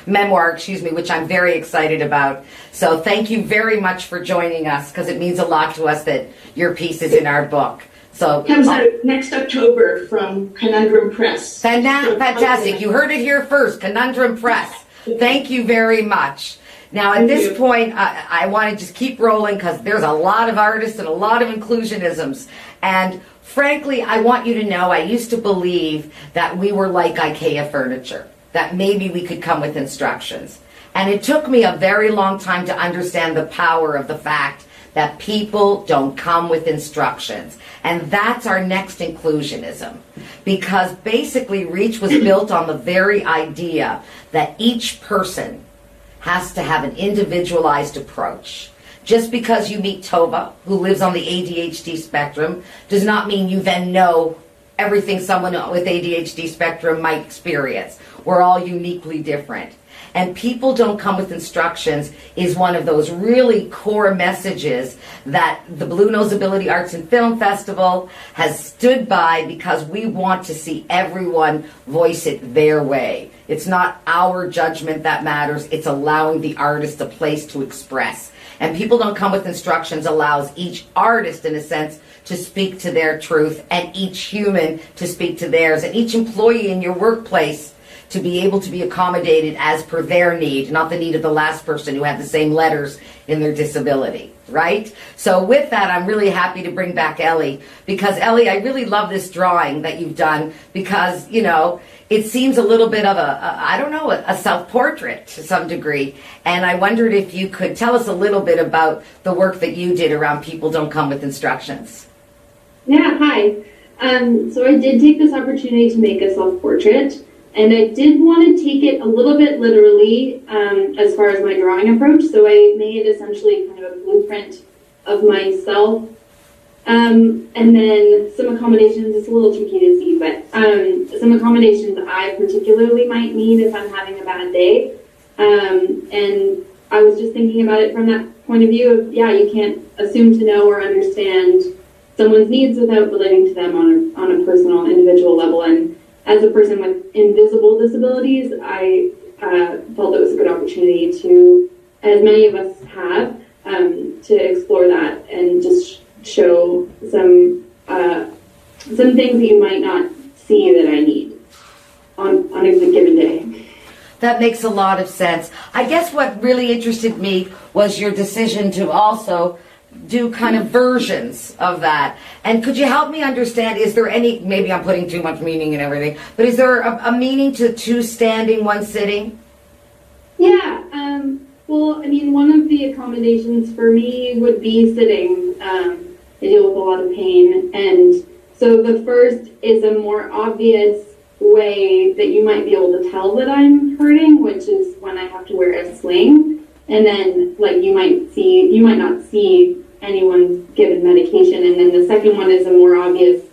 memoir, which I'm very excited about. So thank you very much for joining us, because it means a lot out to us that your piece is in our book. So Comes out next October from Conundrum Press. fantastic. You heard it here first, Conundrum Press. Thank you very much. Now, at this point, I want to just keep rolling because there's a lot of artists and a lot of inclusionisms. And frankly, I want you to know I used to believe that we were like IKEA furniture, that maybe we could come with instructions. And it took me a very long time to understand the power of the fact that people don't come with instructions. And that's our next inclusionism. Because basically Reach was built on the very idea that each person has to have an individualized approach. Just because you meet Tova, who lives on the ADHD spectrum, does not mean you then know everything someone with ADHD spectrum might experience. We're all uniquely different. And people don't come with instructions is one of those really core messages that the Blue Nose Ability Arts and Film Festival has stood by, because we want to see everyone voice it their way. It's not our judgment that matters, it's allowing the artist a place to express. And people don't come with instructions allows each artist, in a sense, to speak to their truth, and each human to speak to theirs, and each employee in your workplace to be able to be accommodated as per their need, not the need of the last person who had the same letters in their disability, right? So with that, I'm really happy to bring back Ellie, because Ellie, I really love this drawing that you've done, because, you know, it seems a little bit of a self-portrait to some degree. And I wondered if you could tell us a little bit about the work that you did around People Don't Come with Instructions. Yeah, hi. So I did take this opportunity to make a self-portrait, and I did want to take it a little bit literally as far as my drawing approach. So I made essentially kind of a blueprint of myself. And then some accommodations, it's a little tricky to see, but some accommodations I particularly might need if I'm having a bad day. And I was just thinking about it from that point of view of, yeah, you can't assume to know or understand someone's needs without relating to them on a personal, individual level. And as a person with invisible disabilities, I felt it was a good opportunity to, as many of us have, to explore that and just show some things that you might not see that I need on a given day. That makes a lot of sense. I guess what really interested me was your decision to also do kind of versions of that. And could you help me understand, is there any, maybe I'm putting too much meaning in everything, but is there a meaning to two standing, one sitting? Yeah, well, I mean, one of the accommodations for me would be sitting. I deal with a lot of pain, and so the first is a more obvious way that you might be able to tell that I'm hurting, which is when I have to wear a sling. And then, like, you might not see anyone given medication. And then the second one is a more obvious,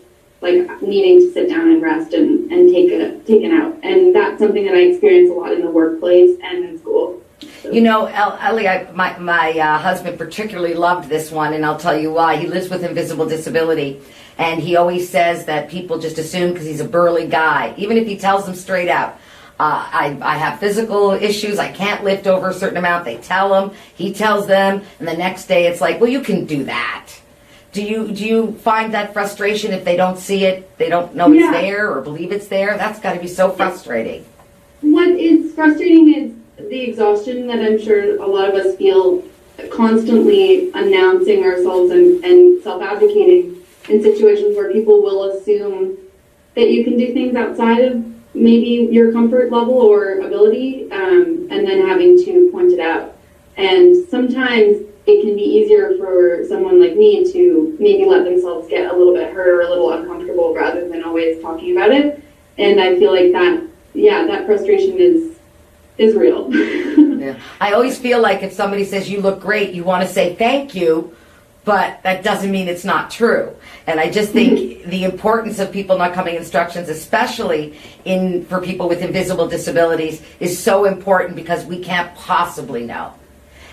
like, needing to sit down and rest and take an out. And that's something that I experience a lot in the workplace and in school. So. You know, Ellie, my husband particularly loved this one, and I'll tell you why. He lives with invisible disability, and he always says that people just assume because he's a burly guy, even if he tells them straight out, I have physical issues, I can't lift over a certain amount, they tell him, he tells them, and the next day it's like, well, you can do that. Do you find that frustration if they don't see it, they don't know it's there or believe it's there? That's got to be so frustrating. What is frustrating is the exhaustion that I'm sure a lot of us feel constantly announcing ourselves and self-advocating in situations where people will assume that you can do things outside of maybe your comfort level or ability, and then having to point it out. And sometimes it can be easier for someone like me to maybe let themselves get a little bit hurt or a little uncomfortable rather than always talking about it. And I feel like that frustration is real. Yeah. I always feel like if somebody says you look great, you want to say thank you, but that doesn't mean it's not true. And I just think the importance of people not coming instructions, especially for people with invisible disabilities, is so important because we can't possibly know.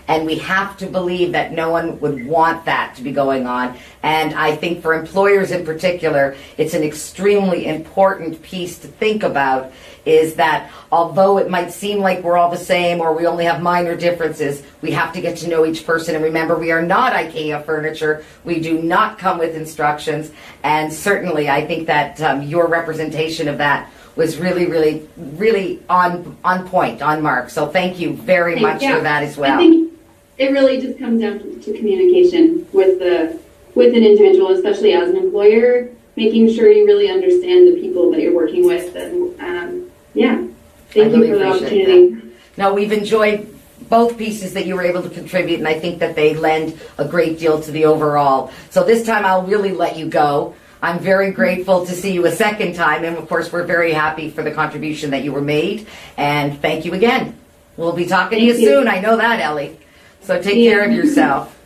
And we have to believe that no one would want that to be going on. And I think for employers in particular, it's an extremely important piece to think about, is that although it might seem like we're all the same or we only have minor differences, we have to get to know each person. And remember, we are not IKEA furniture. We do not come with instructions. And certainly, I think that your representation of that was really, really, really on point, on mark. So thank you very much for that as well. I think it really just comes down to communication with an individual, especially as an employer, making sure you really understand the people that you're working with. And thank you for the opportunity. That. No, we've enjoyed both pieces that you were able to contribute, and I think that they lend a great deal to the overall. So this time I'll really let you go. I'm very grateful to see you a second time, and of course we're very happy for the contribution that you were made, and thank you again. We'll be talking to you soon, I know that, Ellie. So take care of yourself.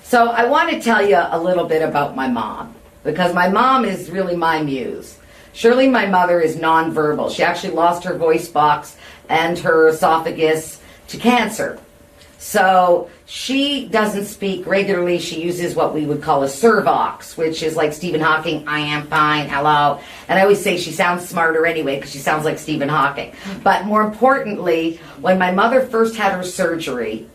So I want to tell you a little bit about my mom, because my mom is really my muse. Surely my mother is nonverbal. She actually lost her voice box and her esophagus to cancer. So she doesn't speak regularly. She uses what we would call a servox, which is like Stephen Hawking, I am fine, hello. And I always say she sounds smarter anyway because she sounds like Stephen Hawking. But more importantly, when my mother first had her surgery,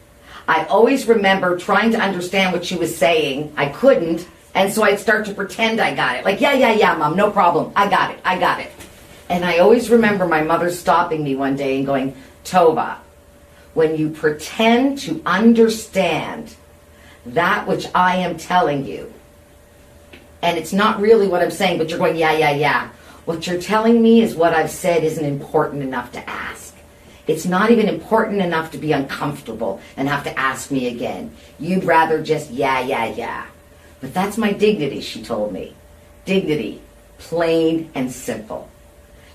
I always remember trying to understand what she was saying. I couldn't, and so I'd start to pretend I got it. Like, yeah, Mom, no problem. I got it. And I always remember my mother stopping me one day and going, Tova, when you pretend to understand that which I am telling you, and it's not really what I'm saying, but you're going, yeah, what you're telling me is what I've said isn't important enough to ask. It's not even important enough to be uncomfortable and have to ask me again. You'd rather just, yeah. But that's my dignity, she told me. Dignity, plain and simple.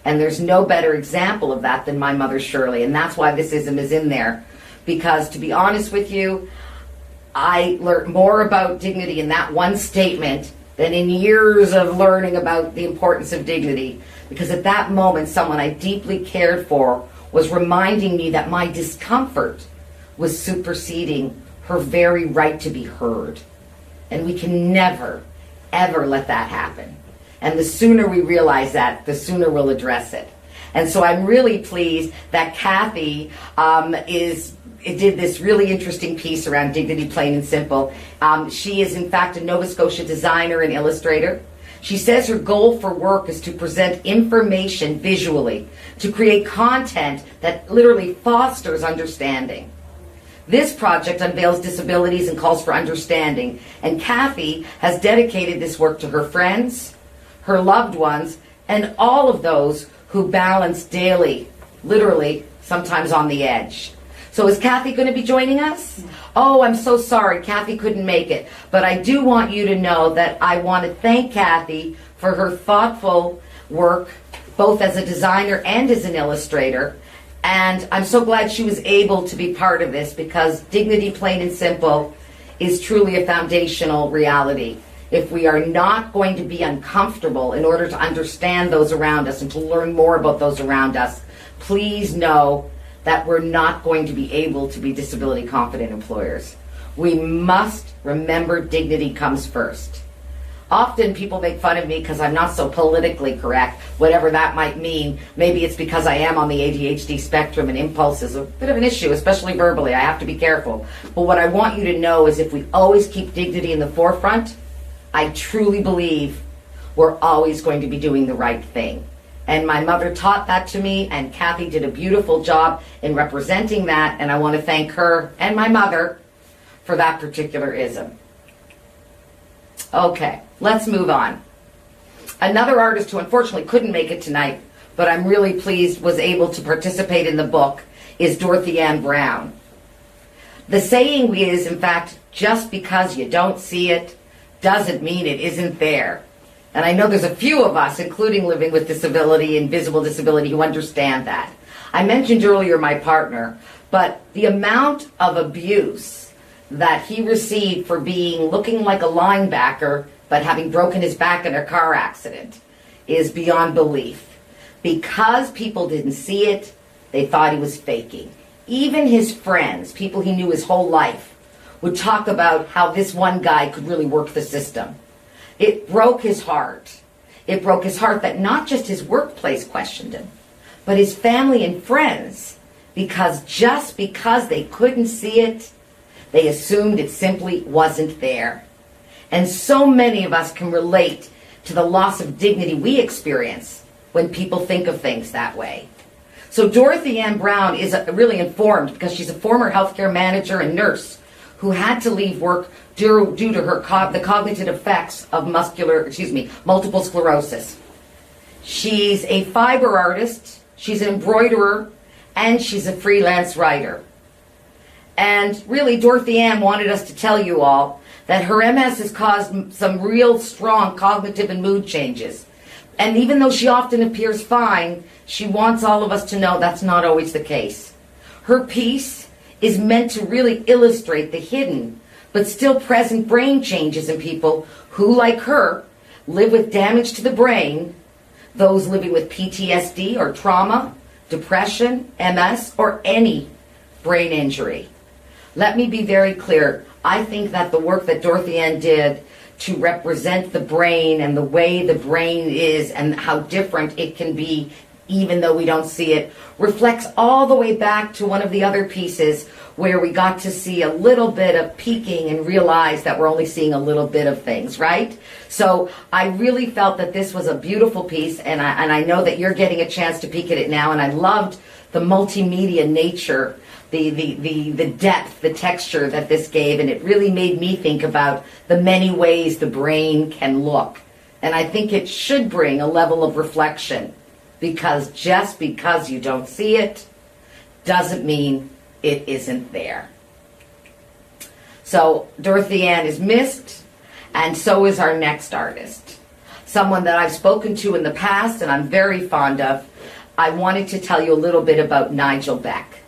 And there's no better example of that than my mother Shirley. And that's why this ism is in there. Because to be honest with you, I learned more about dignity in that one statement than in years of learning about the importance of dignity. Because at that moment, someone I deeply cared for was reminding me that my discomfort was superseding her very right to be heard. And we can never, ever let that happen. And the sooner we realize that, the sooner we'll address it. And so I'm really pleased that Kathy did this really interesting piece around dignity, plain and simple. She is, in fact, a Nova Scotia designer and illustrator. She says her goal for work is to present information visually, to create content that literally fosters understanding. This project unveils disabilities and calls for understanding. And Kathy has dedicated this work to her friends, her loved ones, and all of those who balance daily, literally, sometimes on the edge. So is Kathy going to be joining us? Oh, I'm so sorry, Kathy couldn't make it. But I do want you to know that I want to thank Kathy for her thoughtful work, both as a designer and as an illustrator. And I'm so glad she was able to be part of this, because dignity, plain and simple, is truly a foundational reality. If we are not going to be uncomfortable in order to understand those around us and to learn more about those around us, please know that we're not going to be able to be disability confident employers. We must remember dignity comes first. Often people make fun of me because I'm not so politically correct, whatever that might mean. Maybe it's because I am on the ADHD spectrum and impulse is a bit of an issue, especially verbally. I have to be careful. But what I want you to know is if we always keep dignity in the forefront, I truly believe we're always going to be doing the right thing. And my mother taught that to me, and Kathy did a beautiful job in representing that, and I want to thank her and my mother for that particular ism. Okay, let's move on. Another artist who unfortunately couldn't make it tonight, but I'm really pleased was able to participate in the book, is Dorothy Ann Brown. The saying is, in fact, just because you don't see it doesn't mean it isn't there. And I know there's a few of us, including living with disability and visible disability, who understand that. I mentioned earlier my partner, but the amount of abuse that he received for looking like a linebacker, but having broken his back in a car accident is beyond belief. Because people didn't see it, they thought he was faking. even his friends, people he knew his whole life, would talk about how this one guy could really work the system. It broke his heart. It broke his heart that not just his workplace questioned him, but his family and friends, because just because they couldn't see it, they assumed it simply wasn't there. And so many of us can relate to the loss of dignity we experience when people think of things that way. So Dorothy Ann Brown is really informed because she's a former healthcare manager and nurse who had to leave work due to the cognitive effects of multiple sclerosis. She's a fiber artist, she's an embroiderer, and she's a freelance writer. And really, Dorothy Ann wanted us to tell you all that her MS has caused some real strong cognitive and mood changes. And even though she often appears fine, she wants all of us to know that's not always the case. Her piece is meant to really illustrate the hidden but still present brain changes in people who, like her, live with damage to the brain, those living with PTSD or trauma, depression, MS, or any brain injury. Let me be very clear. I think that the work that Dorothy Ann did to represent the brain and the way the brain is and how different it can be, even though we don't see it, reflects all the way back to one of the other pieces where we got to see a little bit of peeking and realize that we're only seeing a little bit of things, right? So I really felt that this was a beautiful piece, and I know that you're getting a chance to peek at it now, and I loved the multimedia nature, the depth, the texture that this gave, and it really made me think about the many ways the brain can look. And I think it should bring a level of reflection, because just because you don't see it doesn't mean it isn't there. So Dorothy Ann is missed, and so is our next artist. Someone that I've spoken to in the past and I'm very fond of. I wanted to tell you a little bit about Nigel Beck.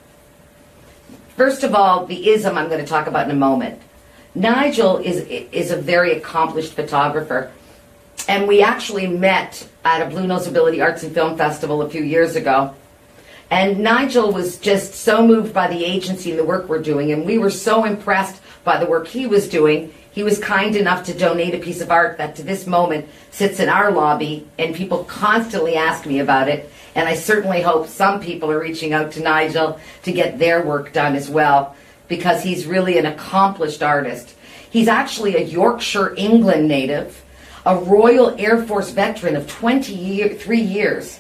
First of all, the ism I'm going to talk about in a moment. Nigel is a very accomplished photographer, and we actually met at a Blue Nose Ability Arts and Film Festival a few years ago. And Nigel was just so moved by the agency and the work we're doing, and we were so impressed by the work he was doing. He was kind enough to donate a piece of art that to this moment sits in our lobby, and people constantly ask me about it. And I certainly hope some people are reaching out to Nigel to get their work done as well, because he's really an accomplished artist. He's actually a Yorkshire, England native, a Royal Air Force veteran of 23 years.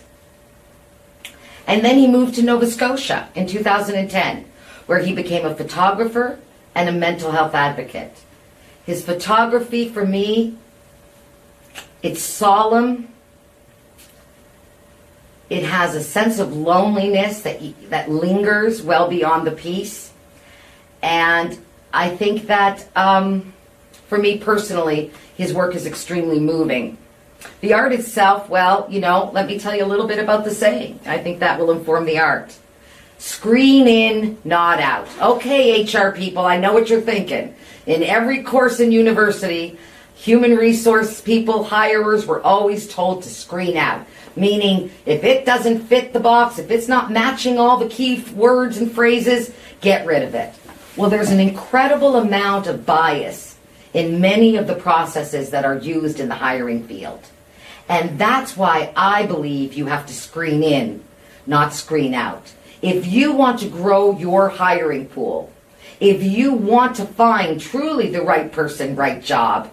And then he moved to Nova Scotia in 2010, where he became a photographer and a mental health advocate. His photography, for me, it's solemn. It has a sense of loneliness that lingers well beyond the piece. And I think that, for me personally, his work is extremely moving. The art itself, well, let me tell you a little bit about the saying. I think that will inform the art. Screen in, not out. Okay, HR people, I know what you're thinking. In every course in university, human resource people, hirers, were always told to screen out. Meaning, if it doesn't fit the box, if it's not matching all the key words and phrases, get rid of it. Well, there's an incredible amount of bias in many of the processes that are used in the hiring field. And that's why I believe you have to screen in, not screen out. If you want to grow your hiring pool, if you want to find truly the right person, right job,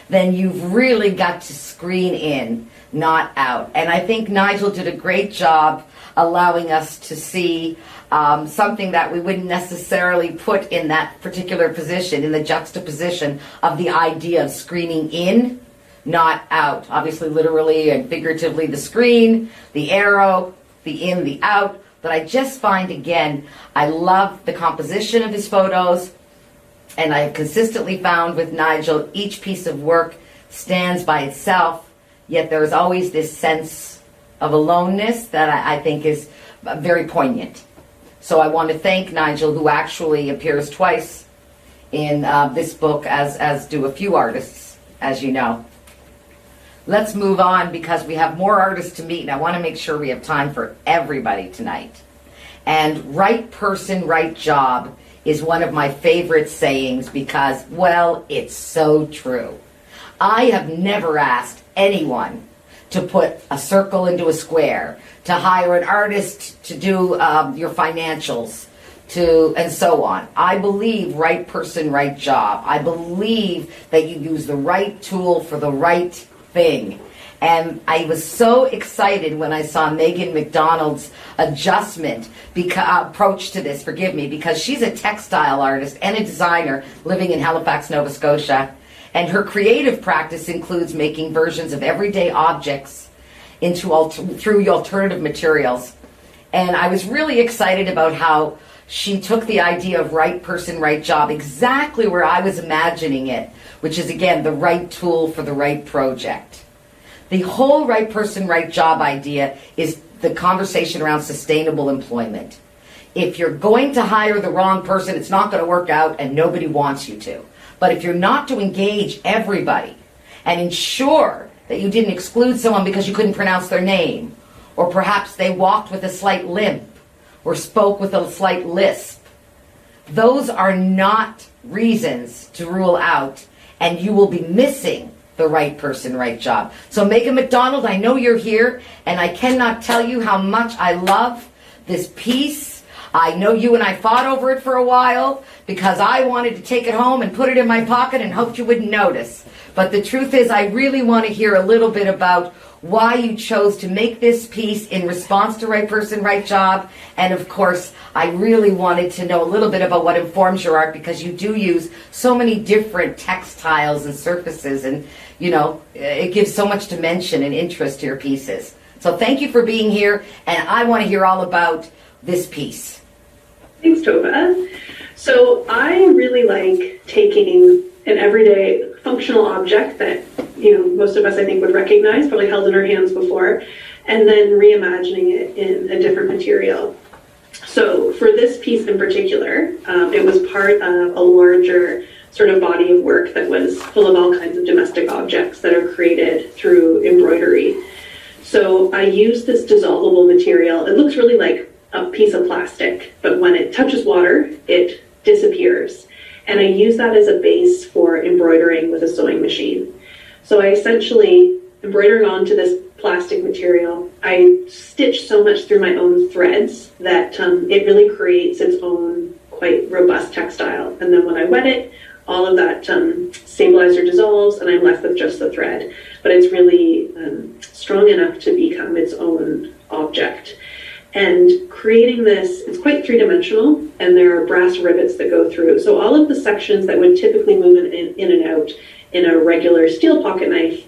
then you've really got to screen in, not out. And I think Nigel did a great job allowing us to see something that we wouldn't necessarily put in that particular position, in the juxtaposition of the idea of screening in, not out. Obviously, literally and figuratively, the screen, the arrow, the in, the out. But I just find, again, I love the composition of his photos, and I have consistently found with Nigel, each piece of work stands by itself, yet there is always this sense of aloneness that I think is very poignant. So I want to thank Nigel, who actually appears twice in this book, as do a few artists, as you know. Let's move on, because we have more artists to meet, and I want to make sure we have time for everybody tonight. And right person, right job is one of my favorite sayings because, well, it's so true. I have never asked anyone to put a circle into a square, to hire an artist to do your financials, and so on. I believe right person, right job. I believe that you use the right tool for the right thing. And I was so excited when I saw Megan McDonald's approach to this, because she's a textile artist and a designer living in Halifax, Nova Scotia. And her creative practice includes making versions of everyday objects through alternative materials. And I was really excited about how she took the idea of right person, right job, exactly where I was imagining it, which is, again, the right tool for the right project. The whole right person, right job idea is the conversation around sustainable employment. If you're going to hire the wrong person, it's not going to work out and nobody wants you to. But if you're not to engage everybody and ensure that you didn't exclude someone because you couldn't pronounce their name, or perhaps they walked with a slight limp, or spoke with a slight lisp, those are not reasons to rule out, and you will be missing the right person, right job. So Megan McDonald, I know you're here, and I cannot tell you how much I love this piece. I know you and I fought over it for a while because I wanted to take it home and put it in my pocket and hoped you wouldn't notice. But the truth is, I really want to hear a little bit about why you chose to make this piece in response to right person, right job. And of course, I really wanted to know a little bit about what informs your art, because you do use so many different textiles and surfaces, and it gives so much dimension and interest to your pieces. So thank you for being here, and I want to hear all about this piece. Thanks, Tova. So I really like taking an everyday functional object that most of us, I think, would recognize, probably held in our hands before, and then reimagining it in a different material. So for this piece in particular, it was part of a larger sort of body of work that was full of all kinds of domestic objects that are created through embroidery. So I used this dissolvable material. It looks really like a piece of plastic, but when it touches water, it disappears. And I use that as a base for embroidering with a sewing machine. So I essentially embroidered onto this plastic material. I stitch so much through my own threads that it really creates its own quite robust textile. And then when I wet it, all of that stabilizer dissolves and I'm left with just the thread. But it's really strong enough to become its own object. And creating this, it's quite three-dimensional, and there are brass rivets that go through. So all of the sections that would typically move in and out in a regular steel pocket knife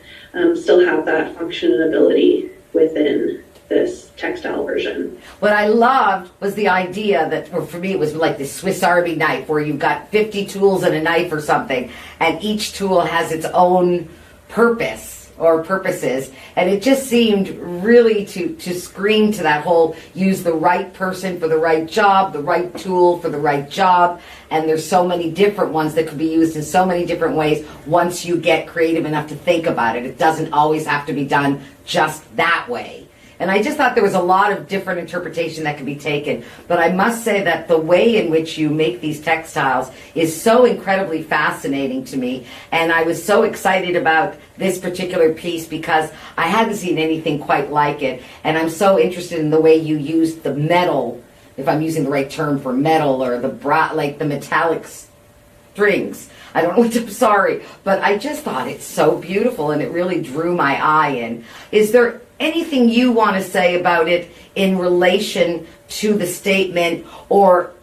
still have that function and ability within this textile version. What I loved was the idea that, for me, it was like this Swiss Army knife where you've got 50 tools in a knife or something, and each tool has its own purpose or purposes, and it just seemed really to scream to that whole use the right person for the right job, the right tool for the right job, and there's so many different ones that could be used in so many different ways once you get creative enough to think about it. It doesn't always have to be done just that way. And I just thought there was a lot of different interpretation that could be taken. But I must say that the way in which you make these textiles is so incredibly fascinating to me. And I was so excited about this particular piece because I hadn't seen anything quite like it. And I'm so interested in the way you used the metal, if I'm using the right term for metal, or the metallic strings. I don't know what to, sorry. But I just thought it's so beautiful and it really drew my eye in. Is there anything you want to say about it in relation to the statement, or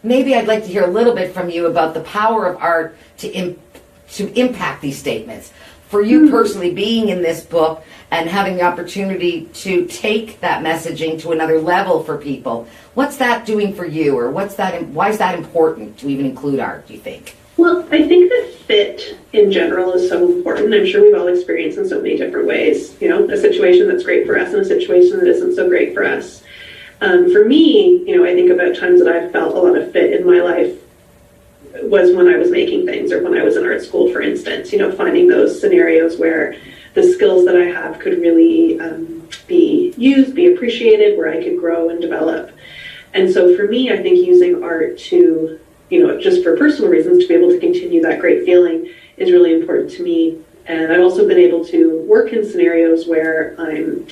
maybe I'd like to hear a little bit from you about the power of art to impact these statements? For you personally, being in this book and having the opportunity to take that messaging to another level for people, what's that doing for you, or why is that important to even include art, do you think? Well, I think that fit in general is so important. I'm sure we've all experienced in so many different ways, a situation that's great for us and a situation that isn't so great for us. For me, I think about times that I've felt a lot of fit in my life was when I was making things, or when I was in art school, for instance, finding those scenarios where the skills that I have could really be used, be appreciated, where I could grow and develop. And so for me, I think using art to, just for personal reasons, to be able to continue that great feeling is really important to me. And I've also been able to work in scenarios where I'm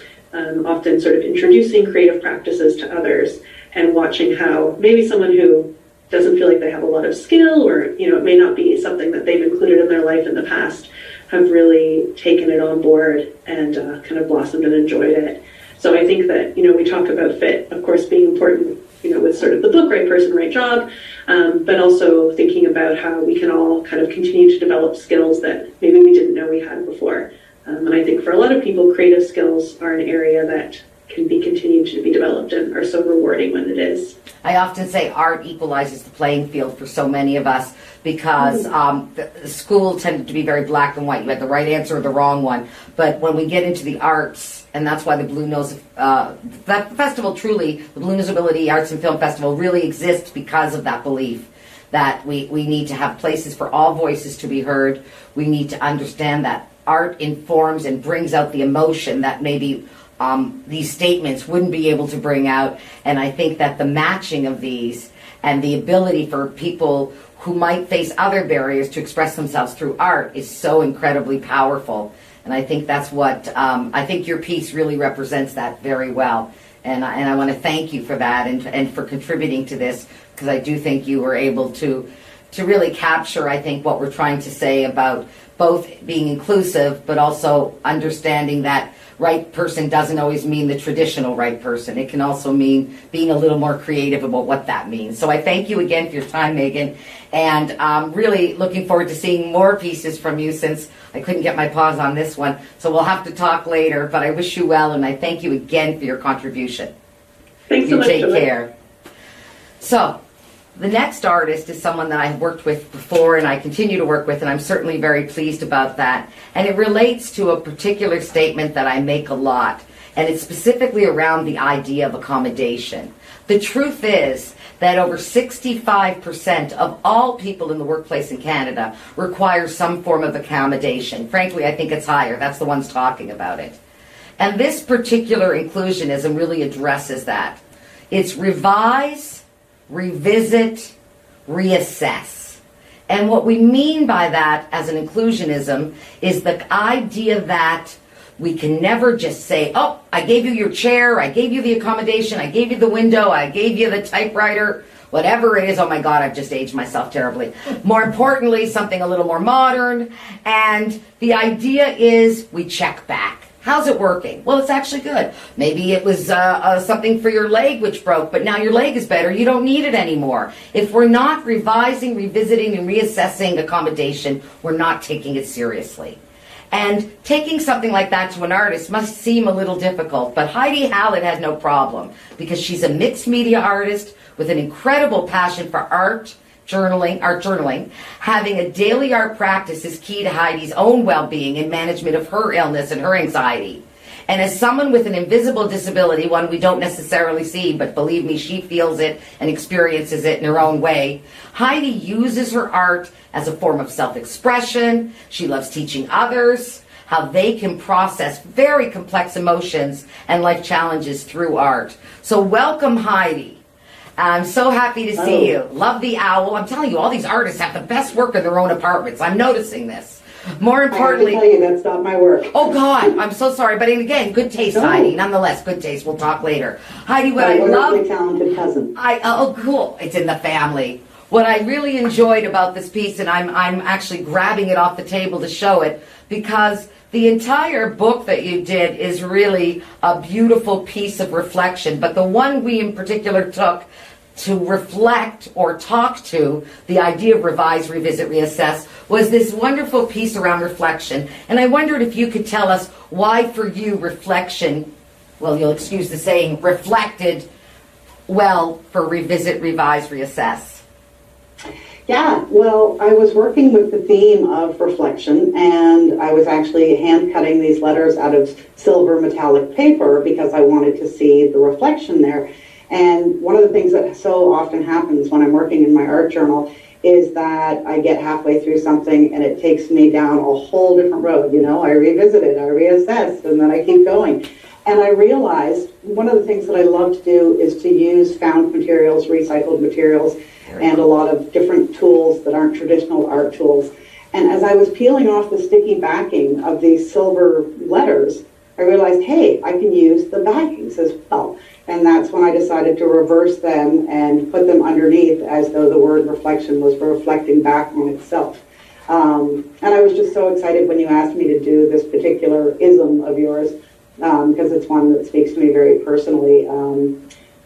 often sort of introducing creative practices to others and watching how maybe someone who doesn't feel like they have a lot of skill, or it may not be something that they've included in their life in the past, have really taken it on board and kind of blossomed and enjoyed it. So I think that, we talk about fit, of course, being important, with sort of the book, right person, right job, but also thinking about how we can all kind of continue to develop skills that maybe we didn't know we had before. And I think for a lot of people, creative skills are an area that can be continued to be developed and are so rewarding when it is. I often say art equalizes the playing field for so many of us because the school tended to be very black and white. You had the right answer or the wrong one. But when we get into the arts, and that's why the Blue Nose Festival, truly, the Blue Noseability Arts and Film Festival really exists because of that belief that we need to have places for all voices to be heard. We need to understand that art informs and brings out the emotion that maybe these statements wouldn't be able to bring out. And I think that the matching of these and the ability for people who might face other barriers to express themselves through art is so incredibly powerful. And I think that's what, I think your piece really represents that very well. And I want to thank you for that and for contributing to this, because I do think you were able to really capture, I think, what we're trying to say about both being inclusive, but also understanding that right person doesn't always mean the traditional right person. It can also mean being a little more creative about what that means. So I thank you again for your time, Megan, and I'm really looking forward to seeing more pieces from you since I couldn't get my paws on this one. So we'll have to talk later, but I wish you well, and I thank you again for your contribution. Thanks so much. You take care. So the next artist is someone that I've worked with before and I continue to work with, and I'm certainly very pleased about that. And it relates to a particular statement that I make a lot, and it's specifically around the idea of accommodation. The truth is that over 65% of all people in the workplace in Canada require some form of accommodation. Frankly, I think it's higher. That's the ones talking about it. And this particular inclusionism really addresses that. It's revise, revisit, reassess. And what we mean by that as an inclusionism is the idea that we can never just say, oh, I gave you your chair, I gave you the accommodation, I gave you the window, I gave you the typewriter, whatever it is. Oh my God, I've just aged myself terribly. More importantly, something a little more modern. And the idea is we check back. How's it working? Well, it's actually good. Maybe it was something for your leg which broke, but now your leg is better. You don't need it anymore. If we're not revising, revisiting, and reassessing accommodation, we're not taking it seriously. And taking something like that to an artist must seem a little difficult, but Heidi Hallett had no problem because she's a mixed media artist with an incredible passion for art journaling. Having a daily art practice is key to Heidi's own well-being and management of her illness and her anxiety. And as someone with an invisible disability, one we don't necessarily see, but believe me, she feels it and experiences it in her own way, Heidi uses her art as a form of self-expression. She loves teaching others how they can process very complex emotions and life challenges through art. So welcome, Heidi. I'm so happy to see you. Love the owl. I'm telling you, all these artists have the best work in their own apartments. I'm noticing this. More importantly, I have to tell you, that's not my work. Oh God, I'm so sorry, but again, good taste, Heidi. Nonetheless, good taste. We'll talk later. Heidi, what I love, my talented cousin. Oh, cool. It's in the family. What I really enjoyed about this piece, and I'm actually grabbing it off the table to show it, because the entire book that you did is really a beautiful piece of reflection. But the one we in particular took to reflect or talk to the idea of revise, revisit, reassess was this wonderful piece around reflection. And I wondered if you could tell us why for you reflection, well, you'll excuse the saying, reflected well for revisit, revise, reassess. Yeah, well, I was working with the theme of reflection, and I was actually hand cutting these letters out of silver metallic paper because I wanted to see the reflection there. And one of the things that so often happens when I'm working in my art journal is that I get halfway through something and it takes me down a whole different road. You know, I revisit it, I reassess, and then I keep going. And I realized one of the things that I love to do is to use found materials, recycled materials, and a lot of different tools that aren't traditional art tools. And as I was peeling off the sticky backing of these silver letters, I realized, hey, I can use the backings as well. And that's when I decided to reverse them and put them underneath as though the word reflection was reflecting back on itself. And I was just so excited when you asked me to do this particular ism of yours, because it's one that speaks to me very personally.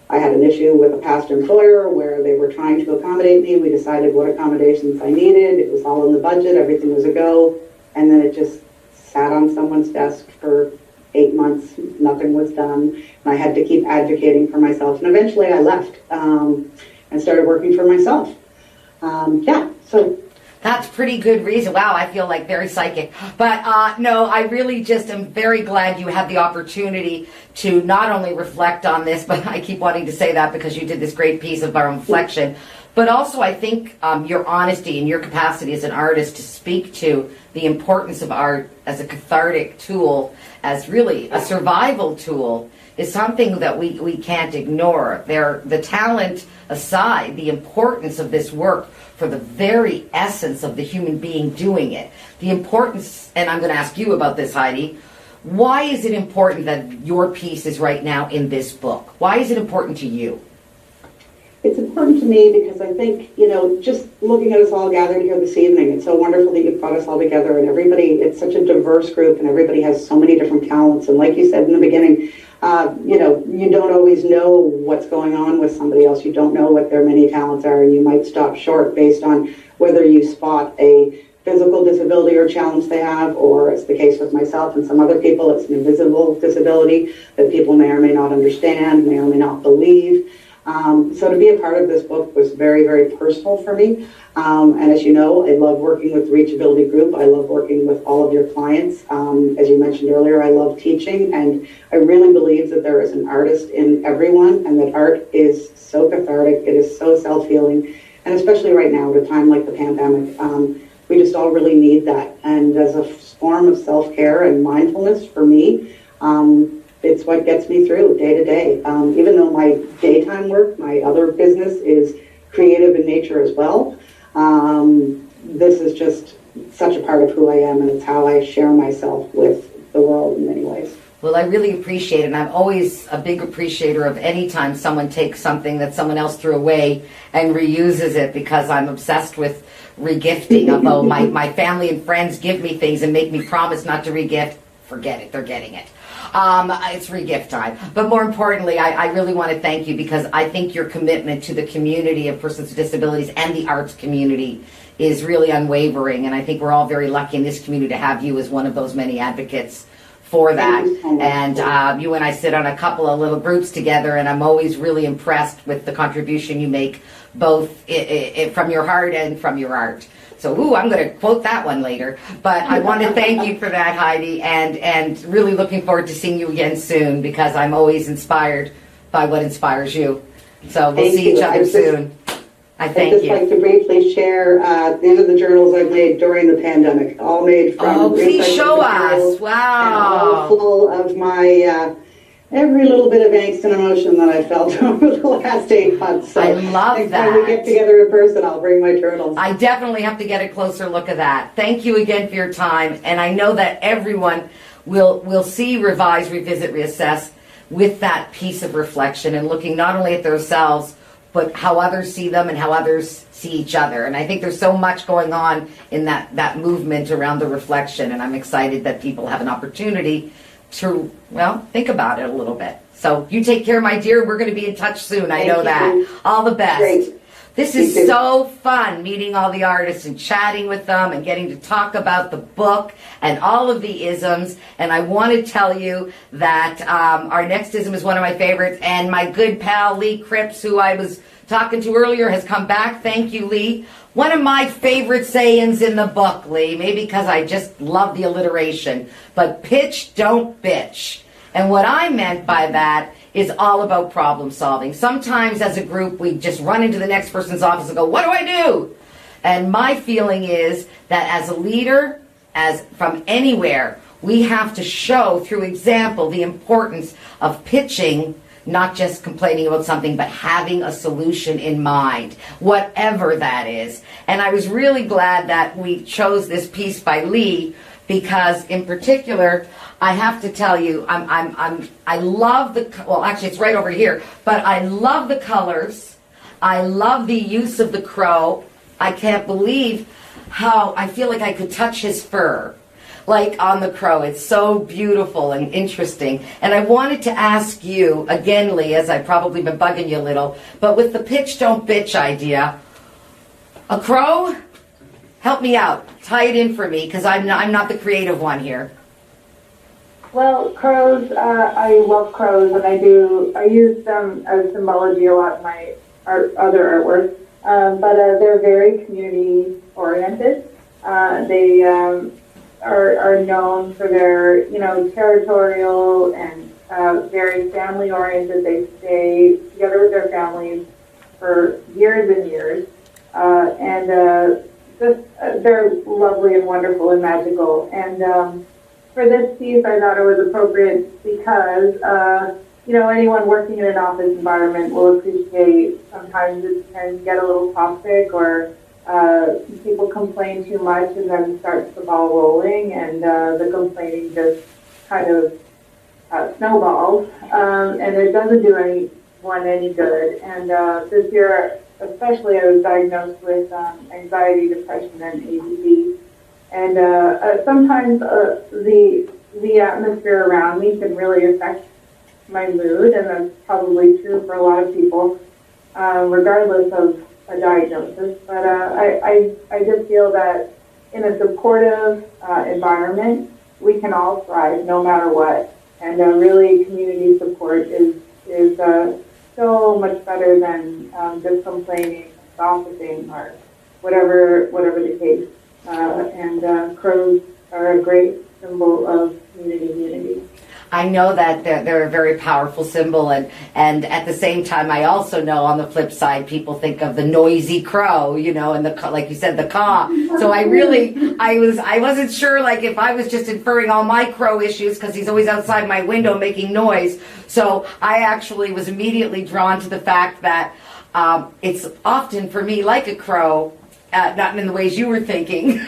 I had an issue with a past employer where they were trying to accommodate me. We decided what accommodations I needed. It was all in the budget. Everything was a go. And then it just sat on someone's desk for 8 months. Nothing was done. And I had to keep advocating for myself. And eventually I left and started working for myself. So That's pretty good reason. Wow, I feel like very psychic. But no, I really just am very glad you had the opportunity to not only reflect on this, but I keep wanting to say that because you did this great piece of our reflection, but also I think your honesty and your capacity as an artist to speak to the importance of art as a cathartic tool, as really a survival tool, is something that we can't ignore. The talent aside, the importance of this work for the very essence of the human being doing it. The importance, and I'm going to ask you about this, Heidi, why is it important that your piece is right now in this book? Why is it important to you? it's important to me because I think, just looking at us all gathered here this evening, it's so wonderful that you've brought us all together, and everybody, it's such a diverse group, and everybody has so many different talents. And like you said in the beginning, you don't always know what's going on with somebody else. You don't know what their many talents are, and you might stop short based on whether you spot a physical disability or challenge they have, or it's the case with myself and some other people, it's an invisible disability that people may or may not understand, may or may not believe. So to be a part of this book was very, very personal for me. And as you know, I love working with the reachAbility group. I love working with all of your clients. As you mentioned earlier, I love teaching, and I really believe that there is an artist in everyone, and that art is so cathartic, it is so self-healing, and especially right now at a time like the pandemic, we just all really need that. And as a form of self-care and mindfulness for me, it's what gets me through day to day. Even though my daytime work, my other business is creative in nature as well, this is just such a part of who I am, and it's how I share myself with the world in many ways. Well, I really appreciate it, and I'm always a big appreciator of any time someone takes something that someone else threw away and reuses it, because I'm obsessed with regifting. Although my family and friends give me things and make me promise not to regift, forget it, they're getting it. It's regift time. But more importantly, I really want to thank you, because I think your commitment to the community of persons with disabilities and the arts community is really unwavering, and I think we're all very lucky in this community to have you as one of those many advocates for that. And you and I sit on a couple of little groups together, and I'm always really impressed with the contribution you make, both from your heart and from your art. So, I'm going to quote that one later. But I want to thank you for that, Heidi, and really looking forward to seeing you again soon, because I'm always inspired by what inspires you. So we'll see each other soon. I'd just like to briefly share, these are the journals I've made during the pandemic, all made from please show us. Wow. And all full of my every little bit of angst and emotion that I felt over the last 8 months. So I love next that. time we get together in person, I'll bring my journals. I definitely have to get a closer look at that. Thank you again for your time, and I know that everyone will see, revise, revisit, reassess with that piece of reflection, and looking not only at themselves, but how others see them and how others see each other. And I think there's so much going on in that movement around the reflection, and I'm excited that people have an opportunity to, think about it a little bit. So you take care, my dear. We're going to be in touch soon. I know that. All the best. Great. This is so fun, meeting all the artists and chatting with them and getting to talk about the book and all of the isms. And I want to tell you that our next ism is one of my favorites, and my good pal Lee Crips, who I was talking to earlier, has come back. Thank you, Lee. One of my favorite sayings in the book, Lee, maybe because I just love the alliteration, but pitch, don't bitch. And what I meant by that is all about problem solving. Sometimes as a group, we just run into the next person's office and go, what do I do? And my feeling is that as a leader, as from anywhere, we have to show through example the importance of pitching, not just complaining about something, but having a solution in mind, whatever that is. And I was really glad that we chose this piece by Lee, because in particular, I have to tell you, I love well, actually it's right over here, but I love the colors. I love the use of the crow. I can't believe how I feel like I could touch his fur, like on the crow. It's so beautiful and interesting. And I wanted to ask you, again, Lee, as I've probably been bugging you a little, but with the pitch, don't bitch idea, a crow, help me out. Tie it in for me, because I'm not the creative one here. Well, crows, I love crows, and I use them as symbology a lot in my other artwork, but they're very community-oriented. They are known for their, territorial and very family-oriented. They stay together with their families for years and years, and they're lovely and wonderful and magical. And for this piece, I thought it was appropriate because, anyone working in an office environment will appreciate sometimes it can get a little toxic, or people complain too much, and then starts the ball rolling, and the complaining just kind of snowballs, and it doesn't do anyone any good. And this year, especially, I was diagnosed with anxiety, depression, and ADD. And sometimes the atmosphere around me can really affect my mood, and that's probably true for a lot of people, regardless of a diagnosis. But I just feel that in a supportive environment, we can all thrive no matter what. And really, community support is so much better than just complaining, gossiping, or whatever the case. And crows are a great symbol of community unity. I know that they're a very powerful symbol, and at the same time, I also know on the flip side, people think of the noisy crow, and the, like you said, the caw. So I wasn't sure, like, if I was just inferring all my crow issues because he's always outside my window making noise. So I actually was immediately drawn to the fact that it's often for me like a crow, not in the ways you were thinking.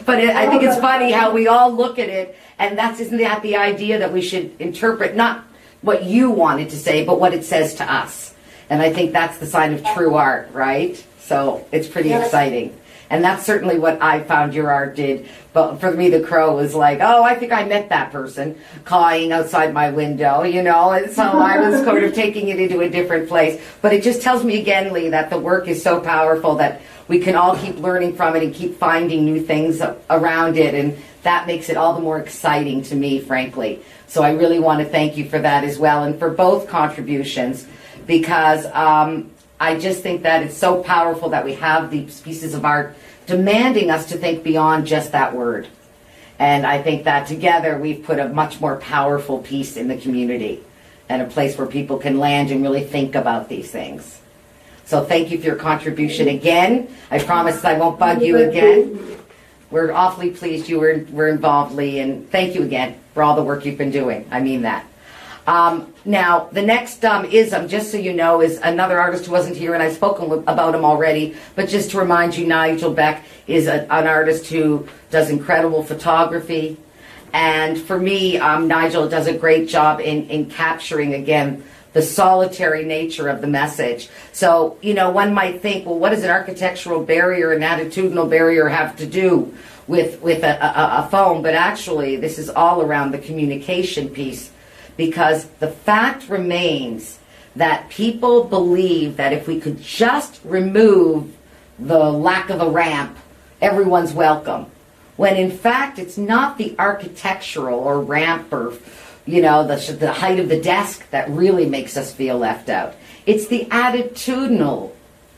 But I think it's funny how we all look at it, and isn't that the idea that we should interpret not what you wanted to say, but what it says to us. And I think that's the sign of true art, right? So it's pretty exciting. And that's certainly what I found your art did. But for me, the crow was like, oh, I think I met that person cawing outside my window, and so I was sort of taking it into a different place. But it just tells me again, Lee, that the work is so powerful that we can all keep learning from it and keep finding new things around it, and that makes it all the more exciting to me, frankly. So I really want to thank you for that as well, and for both contributions, because I just think that it's so powerful that we have these pieces of art demanding us to think beyond just that word. And I think that together we've put a much more powerful piece in the community, and a place where people can land and really think about these things. So thank you for your contribution again. I promise I won't bug you again. We're awfully pleased you were involved, Lee, and thank you again for all the work you've been doing. I mean that. Now, the next ism, just so you know, is another artist who wasn't here, and I've spoken about him already, but just to remind you, Nigel Beck is an artist who does incredible photography. And for me, Nigel does a great job in capturing, again, the solitary nature of the message. So, one might think, well, what does an architectural barrier, an attitudinal barrier have to do with a phone? But actually, this is all around the communication piece, because the fact remains that people believe that if we could just remove the lack of a ramp, everyone's welcome. When in fact, it's not the architectural or ramp or the height of the desk that really makes us feel left out. It's the attitudinal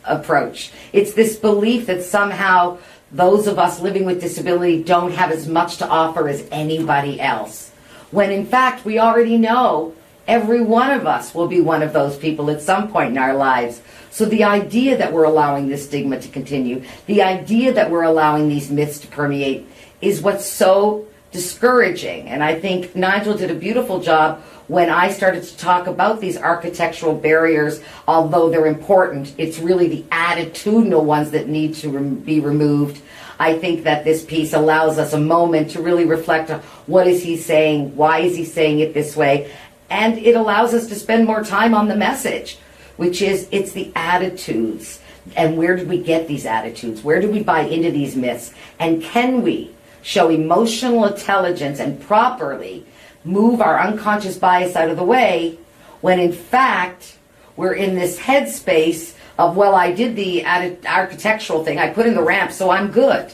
approach. It's this belief that somehow those of us living with disability don't have as much to offer as anybody else. When in fact, we already know every one of us will be one of those people at some point in our lives. So the idea that we're allowing this stigma to continue, the idea that we're allowing these myths to permeate, is what's so discouraging. And I think Nigel did a beautiful job when I started to talk about these architectural barriers. Although they're important, it's really the attitudinal ones that need to be removed. I think that this piece allows us a moment to really reflect on what is he saying, why is he saying it this way, and it allows us to spend more time on the message, which is it's the attitudes. And where did we get these attitudes? Where do we buy into these myths? And can we show emotional intelligence and properly move our unconscious bias out of the way when in fact we're in this headspace of, well, I did the architectural thing, I put in the ramp, so I'm good.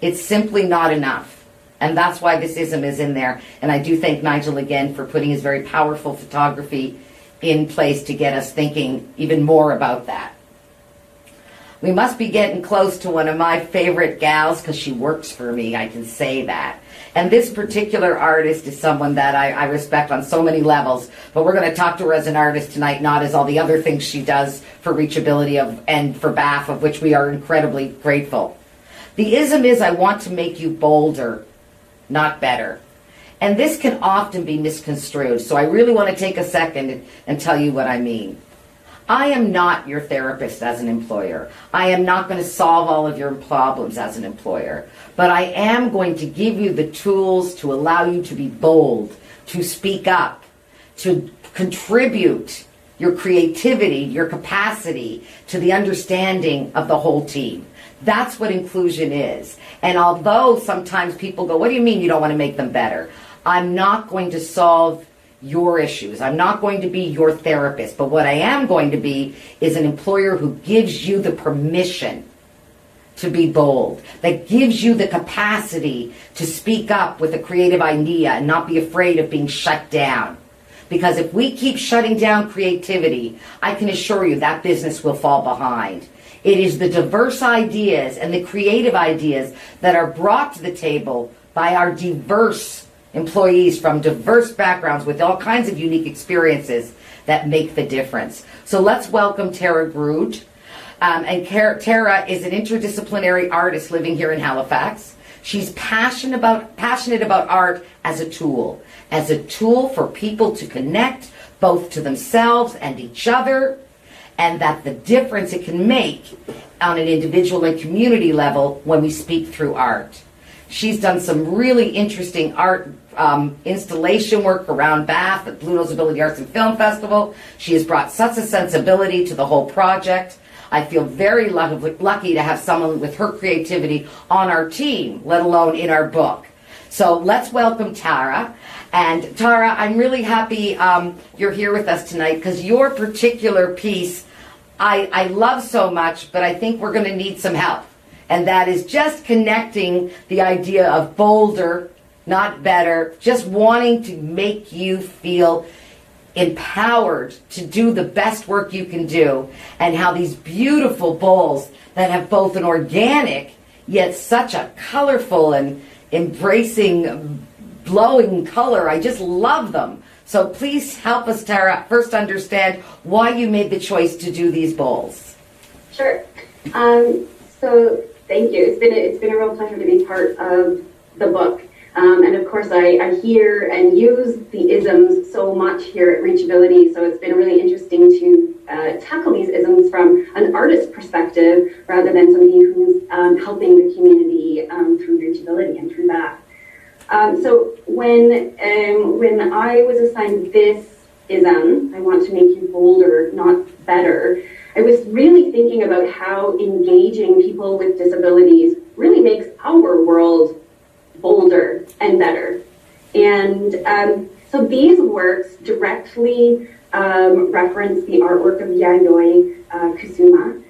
It's simply not enough. And that's why this ism is in there. And I do thank Nigel again for putting his very powerful photography in place to get us thinking even more about that. We must be getting close to one of my favorite gals because she works for me, I can say that. And this particular artist is someone that I respect on so many levels, but we're going to talk to her as an artist tonight, not as all the other things she does for reachability and for BAF, of which we are incredibly grateful. The ism is, I want to make you bolder, not better. And this can often be misconstrued, so I really want to take a second and tell you what I mean. I am not your therapist as an employer. I am not going to solve all of your problems as an employer. But I am going to give you the tools to allow you to be bold, to speak up, to contribute your creativity, your capacity to the understanding of the whole team. That's what inclusion is. And although sometimes people go, what do you mean you don't want to make them better? I'm not going to solve your issues. I'm not going to be your therapist, but what I am going to be is an employer who gives you the permission to be bold, that gives you the capacity to speak up with a creative idea and not be afraid of being shut down. Because if we keep shutting down creativity, I can assure you that business will fall behind. It is the diverse ideas and the creative ideas that are brought to the table by our diverse employees from diverse backgrounds with all kinds of unique experiences that make the difference. So let's welcome Tara Groot. And Tara is an interdisciplinary artist living here in Halifax. She's passionate about art as a tool for people to connect both to themselves and each other, and that the difference it can make on an individual and community level when we speak through art. She's done some really interesting art installation work around Bath at Blue Nose Ability Arts and Film Festival. She has brought such a sensibility to the whole project. I feel very lucky to have someone with her creativity on our team, let alone in our book. So let's welcome Tara. And Tara, I'm really happy you're here with us tonight because your particular piece I love so much, but I think we're going to need some help. And that is just connecting the idea of bolder, not better, just wanting to make you feel empowered to do the best work you can do, and how these beautiful bowls that have both an organic yet such a colorful and embracing glowing color. I just love them. So please help us, Tara, first understand why you made the choice to do these bowls. Sure. So thank you. It's been a real pleasure to be part of the book. And of course, I hear and use the isms so much here at reachability. So it's been really interesting to tackle these isms from an artist perspective rather than somebody who's helping the community through reachability and through that. So when I was assigned this ism, I want to make you bolder, not better, I was really thinking about how engaging people with disabilities really makes our world bolder and better. And so these works directly reference the artwork of Yayoi Kusama,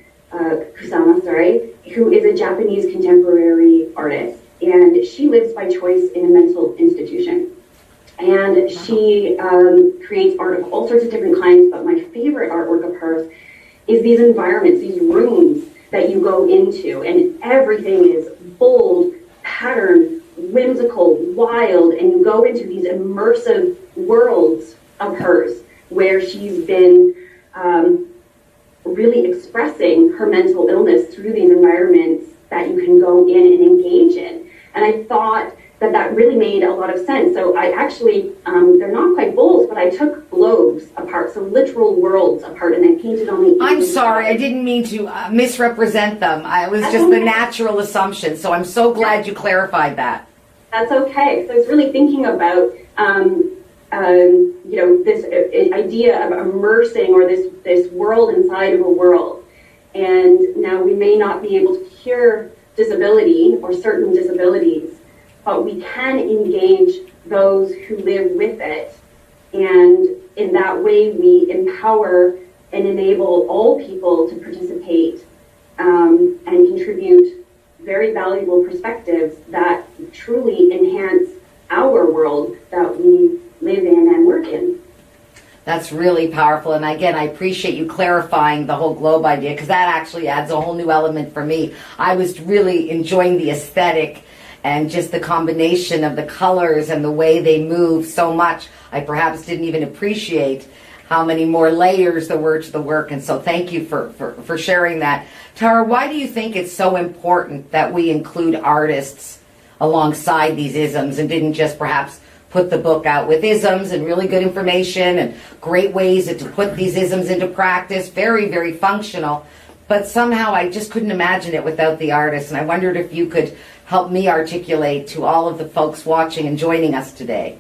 who is a Japanese contemporary artist. And she lives by choice in a mental institution. And she creates art of all sorts of different kinds, but my favorite artwork of hers is these environments, these rooms that you go into, and everything is bold, patterned, whimsical, wild, and you go into these immersive worlds of hers where she's been really expressing her mental illness through these environments that you can go in and engage in. And I thought that really made a lot of sense. So I actually, they're not quite bowls, but I took globes apart, so literal worlds apart, and I painted on the. I'm sorry, I didn't mean to misrepresent them. It was just the natural assumption. So I'm so glad you clarified that. That's okay. So I was really thinking about, this idea of immersing, or this world inside of a world. And now we may not be able to cure disability or certain disabilities, but we can engage those who live with it. And in that way, we empower and enable all people to participate and contribute very valuable perspectives that truly enhance our world that we live in and work in. That's really powerful. And again, I appreciate you clarifying the whole globe idea, because that actually adds a whole new element for me. I was really enjoying the aesthetic and just the combination of the colors and the way they move so much. I perhaps didn't even appreciate how many more layers there were to the work. And so thank you for sharing that. Tara, why do you think it's so important that we include artists alongside these isms and didn't just perhaps put the book out with isms and really good information and great ways to put these isms into practice, very, very functional, but somehow I just couldn't imagine it without the artists, and I wondered if you could help me articulate to all of the folks watching and joining us today.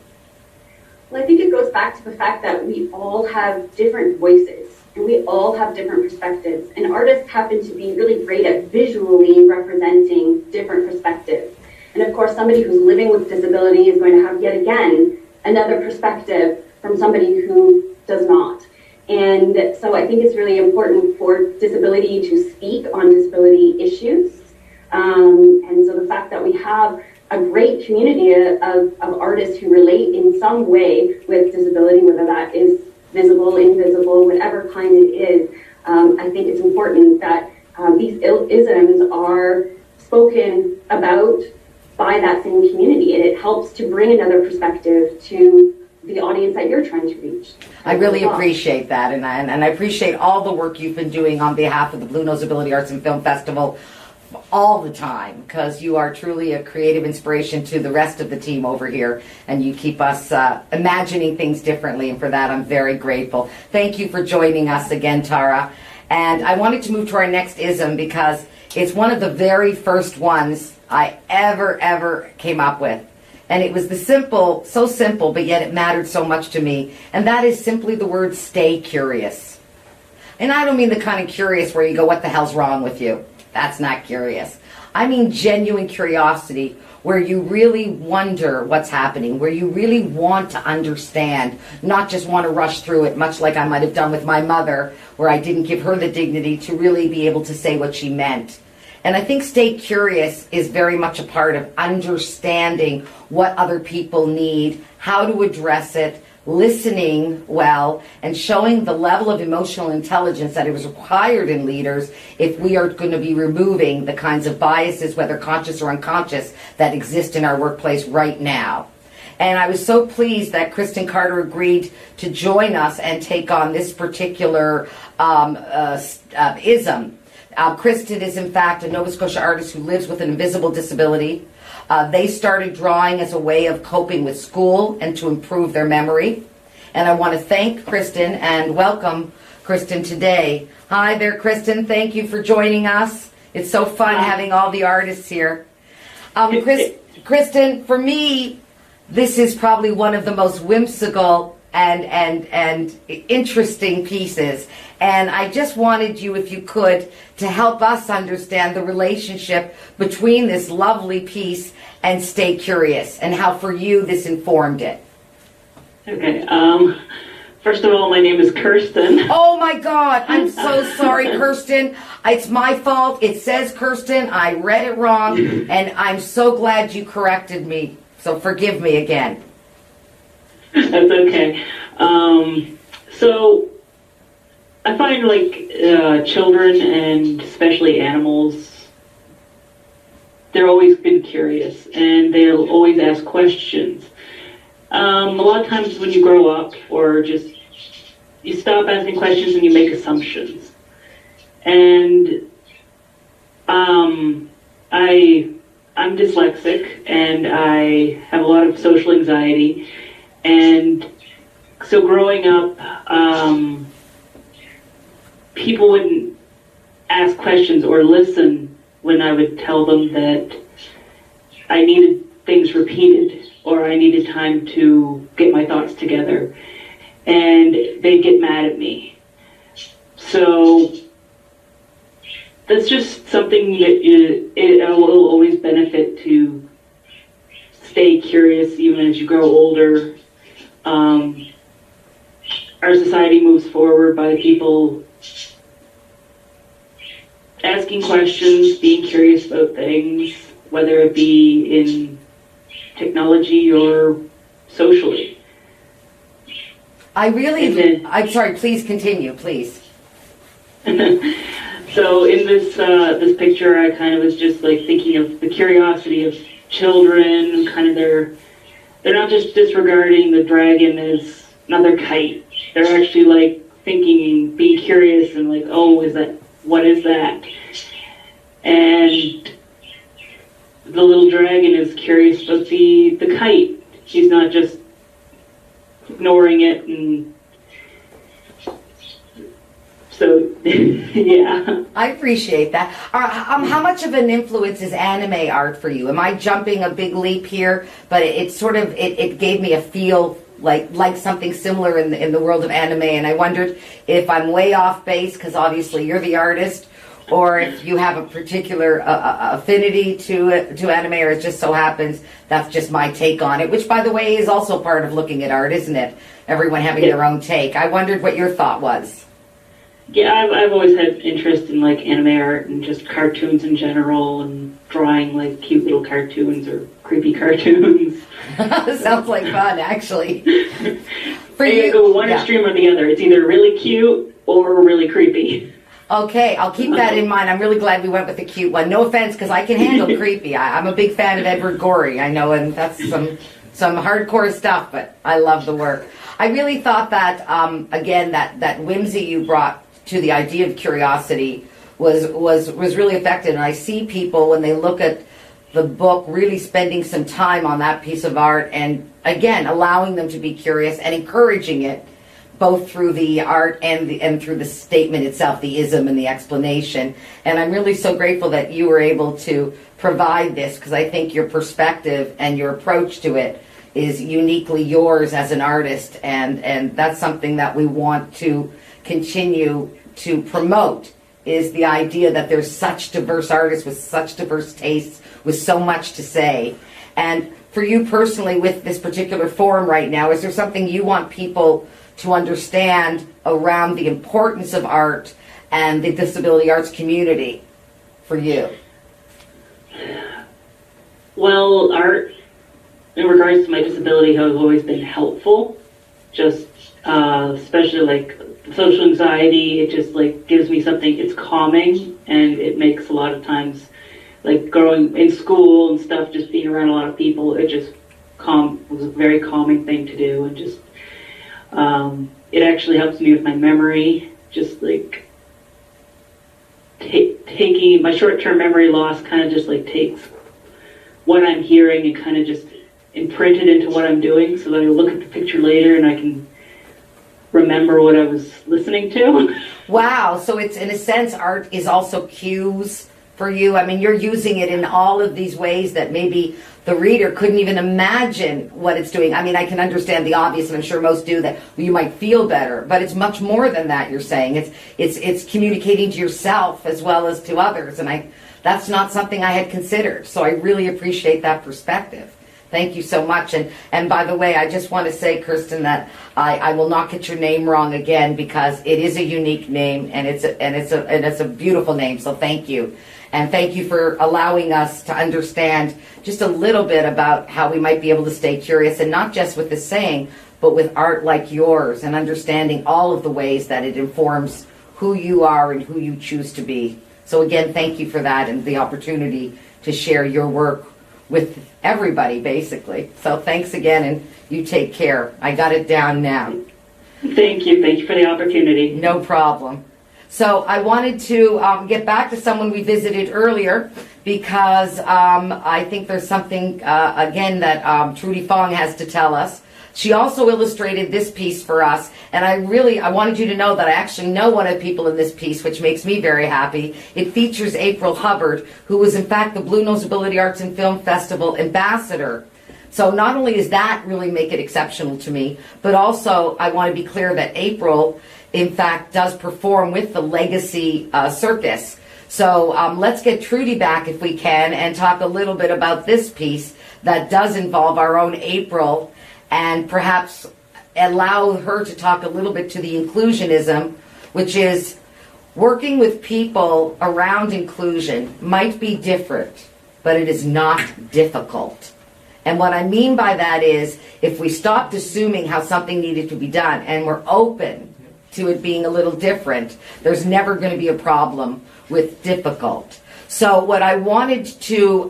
Well, I think it goes back to the fact that we all have different voices and we all have different perspectives, and artists happen to be really great at visually representing different perspectives. And of course, somebody who's living with disability is going to have yet again another perspective from somebody who does not. And so I think it's really important for disability to speak on disability issues. And so the fact that we have a great community of artists who relate in some way with disability, whether that is visible, invisible, whatever kind it is, I think it's important that these isms are spoken about by that same community, and it helps to bring another perspective to the audience that you're trying to reach. I really appreciate that, and I appreciate all the work you've been doing on behalf of the Blue Nose Ability Arts and Film Festival all the time, because you are truly a creative inspiration to the rest of the team over here, and you keep us imagining things differently, and for that I'm very grateful. Thank you for joining us again, Tara. And I wanted to move to our next ism because it's one of the very first ones I ever came up with. And it was so simple, but yet it mattered so much to me. And that is simply the word stay curious. And I don't mean the kind of curious where you go, what the hell's wrong with you? That's not curious. I mean genuine curiosity, where you really wonder what's happening, where you really want to understand, not just want to rush through it, much like I might have done with my mother, where I didn't give her the dignity to really be able to say what she meant. And I think stay curious is very much a part of understanding what other people need, how to address it, listening well, and showing the level of emotional intelligence that is required in leaders if we are going to be removing the kinds of biases, whether conscious or unconscious, that exist in our workplace right now. And I was so pleased that Kristen Carter agreed to join us and take on this particular ism. Kristen is, in fact, a Nova Scotia artist who lives with an invisible disability. They started drawing as a way of coping with school and to improve their memory. And I want to thank Kristen and welcome Kristen today. Hi there, Kristen. Thank you for joining us. It's so fun having all the artists here. Kristen, for me, this is probably one of the most whimsical and interesting pieces. And I just wanted you, if you could, to help us understand the relationship between this lovely piece and Stay Curious, and how for you this informed it. Okay. First of all, my name is Kirsten. Oh my God, I'm so sorry, Kirsten. It's my fault. It says Kirsten. I read it wrong, and I'm so glad you corrected me. So forgive me again. That's okay. So I find children and especially animals, they're always been curious and they'll always ask questions. A lot of times when you grow up or just you stop asking questions and you make assumptions. And I I'm dyslexic and I have a lot of social anxiety. And so growing up, people wouldn't ask questions or listen when I would tell them that I needed things repeated or I needed time to get my thoughts together. And they'd get mad at me. So that's just something that it will always benefit to stay curious even as you grow older. Our society moves forward by people asking questions, being curious about things, whether it be in technology or socially. I'm sorry, please continue, please. So in this picture, I kind of was just like thinking of the curiosity of children, kind of they're not just disregarding the dragon as another kite. They're actually like thinking and being curious and like, oh, what is that? And the little dragon is curious about the kite. She's not just ignoring it, and so yeah. I appreciate that. How much of an influence is anime art for you? Am I jumping a big leap here? But it gave me a feel like something similar in the world of anime, and I wondered if I'm way off base because obviously you're the artist, or if you have a particular affinity to anime, or it just so happens that's just my take on it, which by the way is also part of looking at art, isn't it? Everyone having their own take. I wondered what your thought was. Yeah, I've always had interest in like anime art and just cartoons in general and drawing like cute little cartoons or creepy cartoons. Sounds like fun, actually. For you go one extreme or the other. It's either really cute or really creepy. Okay, I'll keep that in mind. I'm really glad we went with the cute one. No offense, because I can handle creepy. I'm a big fan of Edward Gorey, I know, and that's some hardcore stuff, but I love the work. I really thought that, again, that whimsy you brought to the idea of curiosity was really effective. And I see people, when they look at the book, really spending some time on that piece of art and, again, allowing them to be curious and encouraging it, both through the art and through the statement itself, the ism and the explanation. And I'm really so grateful that you were able to provide this, because I think your perspective and your approach to it is uniquely yours as an artist, and that's something that we want to continue to promote, is the idea that there's such diverse artists with such diverse tastes, with so much to say. And for you personally, with this particular forum right now, is there something you want people to understand around the importance of art and the disability arts community for you? Well, art, in regards to my disability, has always been helpful. Just especially like social anxiety, it just like gives me something. It's calming, and it makes a lot of times, like growing in school and stuff, just being around a lot of people, it just was a very calming thing to do, and just it actually helps me with my memory. Just like taking my short-term memory loss, kind of just like takes what I'm hearing and kind of just imprint it into what I'm doing, so that I look at the picture later and I can remember what I was listening to. Wow, so it's, in a sense, art is also cues for you. I mean, you're using it in all of these ways that maybe the reader couldn't even imagine what it's doing. I mean, I can understand the obvious, and I'm sure most do, that you might feel better, but it's much more than that, you're saying. It's communicating to yourself as well as to others, and that's not something I had considered, so I really appreciate that perspective. Thank you so much. And by the way, I just want to say, Kirsten, that I will not get your name wrong again, because it is a unique name, and it's a beautiful name. So thank you. And thank you for allowing us to understand just a little bit about how we might be able to stay curious, and not just with the saying, but with art like yours, and understanding all of the ways that it informs who you are and who you choose to be. So again, thank you for that and the opportunity to share your work with everybody, basically. So thanks again, and you take care. I got it down now. Thank you for the opportunity. No problem. So I wanted to get back to someone we visited earlier, because I think there's something, again, that Trudy Fong has to tell us. She also illustrated this piece for us, and I wanted you to know that I actually know one of the people in this piece, which makes me very happy. It features April Hubbard, who was in fact the Blue Nose Ability Arts and Film Festival ambassador. So not only does that really make it exceptional to me, but also I want to be clear that April, in fact, does perform with the Legacy Circus. So let's get Trudy back if we can and talk a little bit about this piece that does involve our own April, and perhaps allow her to talk a little bit to the inclusionism, which is working with people around inclusion might be different, but it is not difficult. And what I mean by that is, if we stopped assuming how something needed to be done and we're open to it being a little different, there's never going to be a problem with difficult. So what I wanted to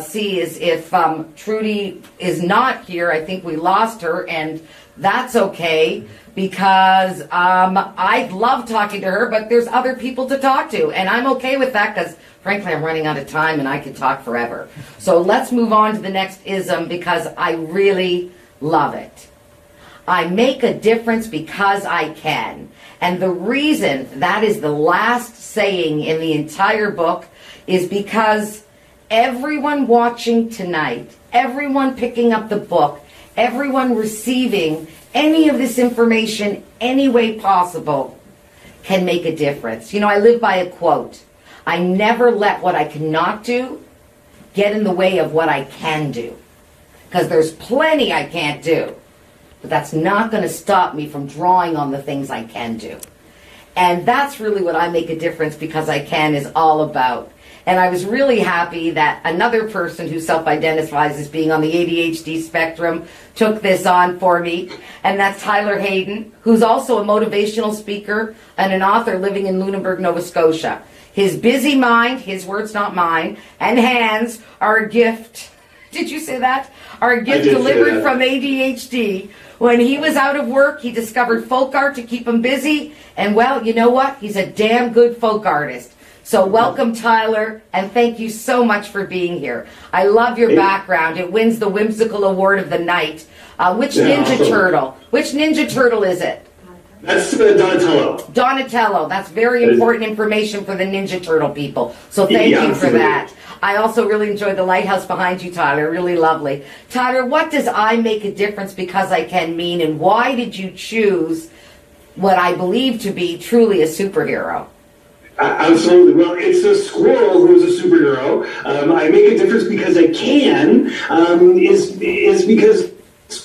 see is if Trudy is not here, I think we lost her, and that's okay, because I love talking to her, but there's other people to talk to, and I'm okay with that, because frankly I'm running out of time and I could talk forever. So let's move on to the next ism, because I really love it. I make a difference because I can. And the reason that is the last saying in the entire book is because everyone watching tonight, everyone picking up the book, everyone receiving any of this information any way possible can make a difference. You know, I live by a quote. I never let what I cannot do get in the way of what I can do. Because there's plenty I can't do. But that's not going to stop me from drawing on the things I can do. And that's really what I make a difference because I can is all about. And I was really happy that another person who self-identifies as being on the ADHD spectrum took this on for me. And that's Tyler Hayden, who's also a motivational speaker and an author living in Lunenburg, Nova Scotia. His busy mind, his words not mine, and hands are a gift. Did you say that? Are a gift delivered from ADHD. When he was out of work, he discovered folk art to keep him busy. And well, you know what? He's a damn good folk artist. So welcome, Tyler, and thank you so much for being here. I love your background. It wins the Whimsical Award of the night. Which Ninja Turtle? Which Ninja Turtle is it? That's Donatello. Donatello. That's very important information for the Ninja Turtle people. So thank you for that. I also really enjoyed the lighthouse behind you, Tyler. Really lovely. Tyler, what does I make a difference because I can mean, and why did you choose what I believe to be truly a superhero? Absolutely. Well, it's a squirrel who's a superhero. I make a difference because I can. Is because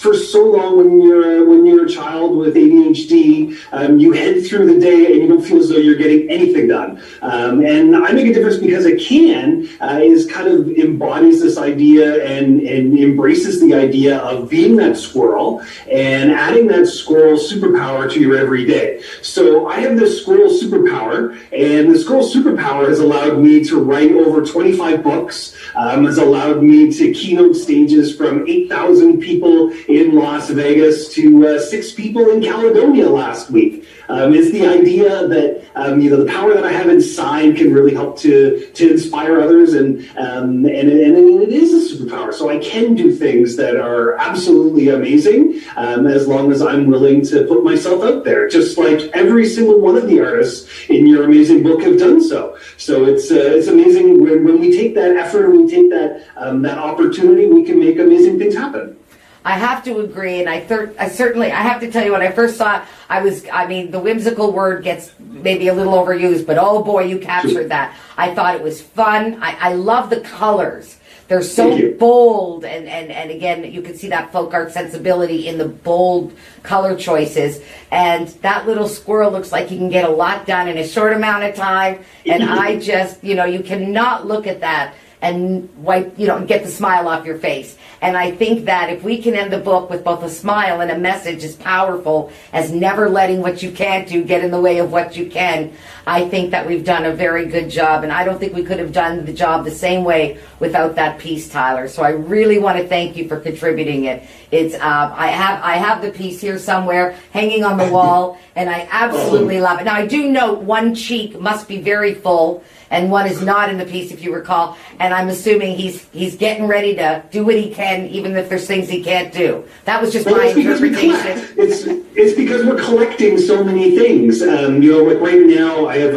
for so long when you're a child with ADHD, you head through the day and you don't feel as though you're getting anything done. And I make a difference because I can is kind of embodies this idea and embraces the idea of being that squirrel and adding that squirrel superpower to your everyday. So I have this squirrel superpower, and the squirrel superpower has allowed me to write over 25 books, has allowed me to keynote stages from 8,000 people in Las Vegas to 6 people in Caledonia last week. It's the idea that the power that I have inside can really help to inspire others, and it is a superpower. So I can do things that are absolutely amazing as long as I'm willing to put myself out there, just like every single one of the artists in your amazing book have done so. So it's amazing when we take that effort and we take that opportunity, we can make amazing things happen. I have to agree, and I have to tell you, when I first saw it, the whimsical word gets maybe a little overused, but oh boy, you captured that. I thought it was fun. I love the colors. They're so bold, and again, you can see that folk art sensibility in the bold color choices. And that little squirrel looks like he can get a lot done in a short amount of time. And I just, you cannot look at that and get the smile off your face. And I think that if we can end the book with both a smile and a message as powerful as never letting what you can't do get in the way of what you can, I think that we've done a very good job. And I don't think we could have done the job the same way without that piece, Tyler. So I really want to thank you for contributing it. It's I have the piece here somewhere hanging on the wall, and I absolutely love it. Now I do note one cheek must be very full, and one is not in the piece, if you recall. And I'm assuming he's getting ready to do what he can, even if there's things he can't do. That was just my interpretation. It's because we're collecting so many things. Like right now, I have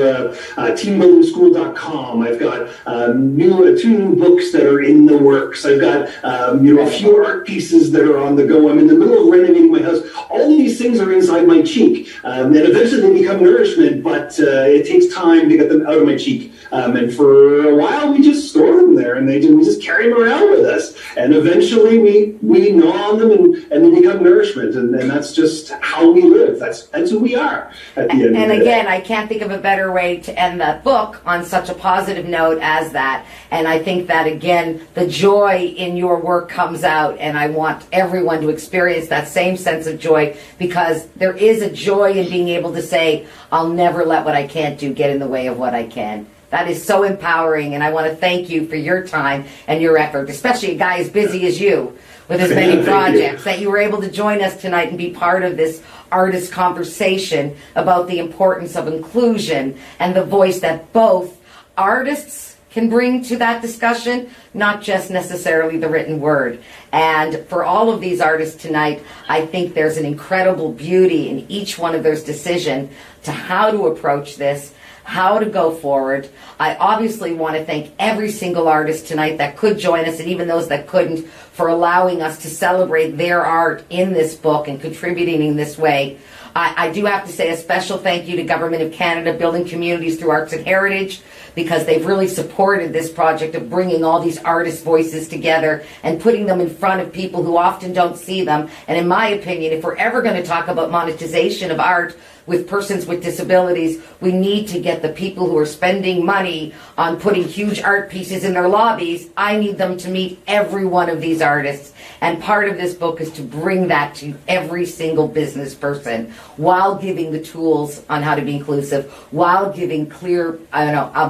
teambuildingschool.com. I've got two new books that are in the works. I've got a few art pieces that are on the go. I'm in the middle of renovating my house. All these things are inside my cheek, and eventually they become nourishment. But it takes time to get them out of my cheek. And for a while, we just store them there, and we just carry them around with us. And eventually, we gnaw on them, and they become nourishment. And that's just how we live. That's who we are at the end. And again, I can't think of a better way to end that book on such a positive note as that. And I think that again, the joy in your work comes out, and I want everyone to experience that same sense of joy, because there is a joy in being able to say, "I'll never let what I can't do get in the way of what I can." That is so empowering, and I want to thank you for your time and your effort, especially a guy as busy as you with as many projects, that you were able to join us tonight and be part of this artist conversation about the importance of inclusion and the voice that both artists can bring to that discussion, not just necessarily the written word. And for all of these artists tonight, I think there's an incredible beauty in each one of those decisions to how to approach this, how to go forward. I obviously want to thank every single artist tonight that could join us, and even those that couldn't, for allowing us to celebrate their art in this book and contributing in this way. I do have to say a special thank you to Government of Canada, Building Communities Through Arts and Heritage, because they've really supported this project of bringing all these artist voices together and putting them in front of people who often don't see them. And in my opinion, if we're ever going to talk about monetization of art with persons with disabilities, we need to get the people who are spending money on putting huge art pieces in their lobbies. I need them to meet every one of these artists. And part of this book is to bring that to every single business person, while giving the tools on how to be inclusive, while giving clear,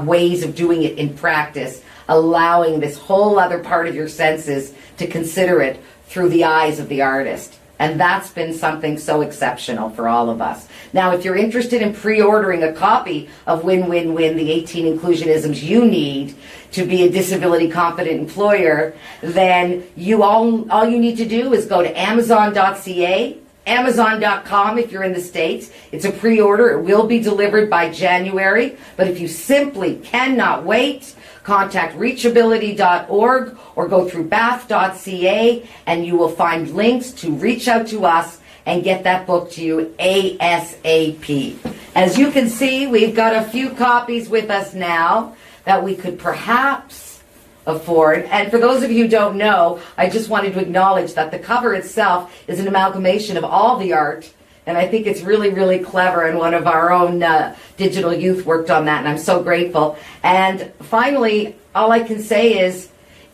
ways of doing it in practice, allowing this whole other part of your senses to consider it through the eyes of the artist. And that's been something so exceptional for all of us. Now, if you're interested in pre-ordering a copy of Win, Win, Win, the 18 Inclusion-isms You Need to be a disability confident employer, then all you need to do is go to Amazon.ca, Amazon.com if you're in the States. It's a pre-order. It will be delivered by January. But if you simply cannot wait, contact reachAbility.org or go through bath.ca, and you will find links to reach out to us and get that book to you ASAP. As you can see, we've got a few copies with us now that we could perhaps afford. And for those of you who don't know, I just wanted to acknowledge that the cover itself is an amalgamation of all the art. And I think it's really, really clever, and one of our own digital youth worked on that, and I'm so grateful. And finally, all I can say is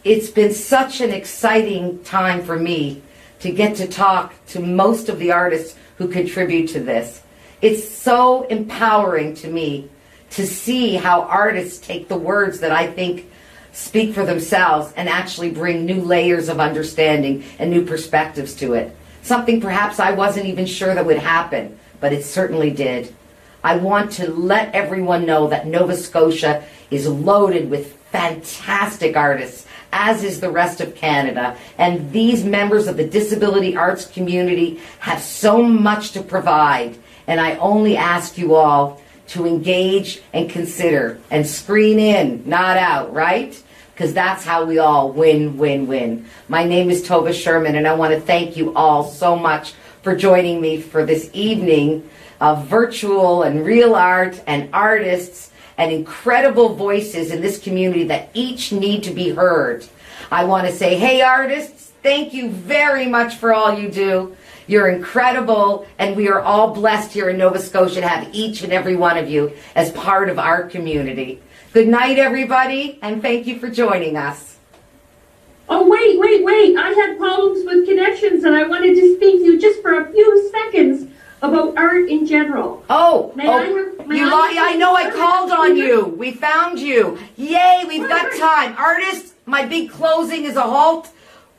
it's been such an exciting time for me to get to talk to most of the artists who contribute to this. It's so empowering to me to see how artists take the words that I think speak for themselves and actually bring new layers of understanding and new perspectives to it. Something perhaps I wasn't even sure that would happen, but it certainly did. I want to let everyone know that Nova Scotia is loaded with fantastic artists, as is the rest of Canada. And these members of the disability arts community have so much to provide. And I only ask you all to engage and consider and screen in, not out, right? Because that's how we all win, win, win. My name is Tova Sherman, and I want to thank you all so much for joining me for this evening of virtual and real art and artists and incredible voices in this community that each need to be heard. I want to say, hey artists, thank you very much for all you do. You're incredible, and we are all blessed here in Nova Scotia to have each and every one of you as part of our community. Good night, everybody, and thank you for joining us. Oh, wait. I had problems with connections and I wanted to speak to you just for a few seconds about art in general. I know I called on you. We found you. Yay, we've got time. Artists, my big closing is a halt.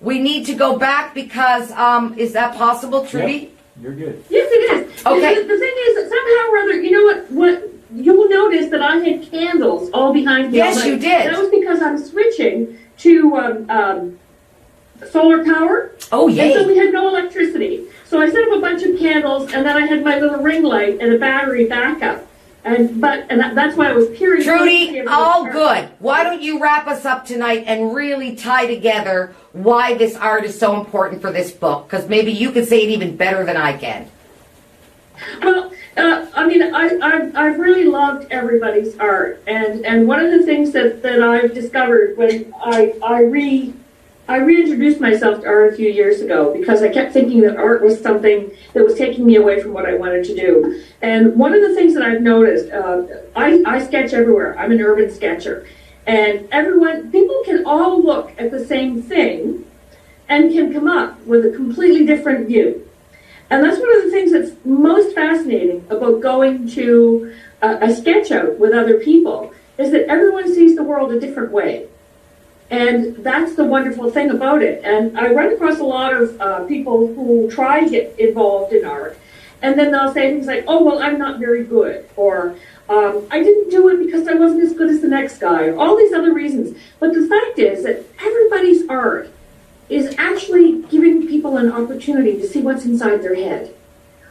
We need to go back because, is that possible, Trudy? Yep, you're good. Yes, it is. Okay. The thing is, that somehow or other, you know what you will notice that I had candles all behind me. Yes, you did. That was because I'm switching to solar power. Oh, yay. And so we had no electricity. So I set up a bunch of candles, and then I had my little ring light and a battery backup. And that's why I was peering. Trudy, all good. Why don't you wrap us up tonight and really tie together why this art is so important for this book? Because maybe you can say it even better than I can. Well, I've really loved everybody's art, and one of the things that I've discovered when I reintroduced myself to art a few years ago, because I kept thinking that art was something that was taking me away from what I wanted to do. And one of the things that I've noticed, I sketch everywhere. I'm an urban sketcher. And people can all look at the same thing and can come up with a completely different view. And that's one of the things that's most fascinating about going to a sketch out with other people, is that everyone sees the world a different way. And that's the wonderful thing about it. And I run across a lot of people who try to get involved in art, and then they'll say things like, oh, well, I'm not very good, or I didn't do it because I wasn't as good as the next guy, or all these other reasons. But the fact is that everybody's art is actually giving people an opportunity to see what's inside their head.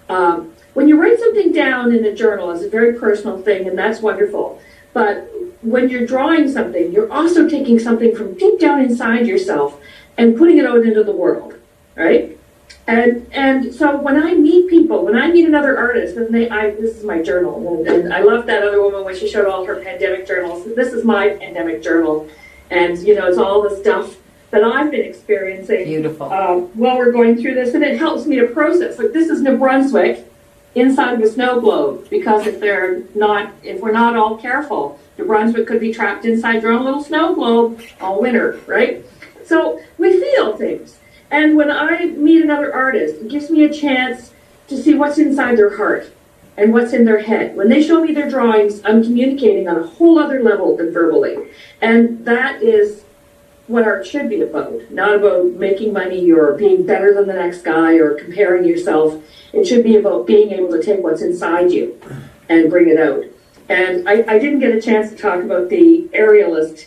When you write something down in a journal, it's a very personal thing, and that's wonderful. But when you're drawing something, you're also taking something from deep down inside yourself and putting it out into the world, right? And so when I meet people, when I meet another artist, and this is my journal, and I love that other woman when she showed all her pandemic journals. This is my pandemic journal, and it's all the stuff that I've been experiencing. Beautiful. While we're going through this, and it helps me to process. Like, this is New Brunswick inside of a snow globe, because if we're not all careful, New Brunswick could be trapped inside their own little snow globe all winter, right? So we feel things. And when I meet another artist, it gives me a chance to see what's inside their heart and what's in their head. When they show me their drawings, I'm communicating on a whole other level than verbally. And that is what art should be about, not about making money or being better than the next guy or comparing yourself. It should be about being able to take what's inside you and bring it out. And I didn't get a chance to talk about the aerialist,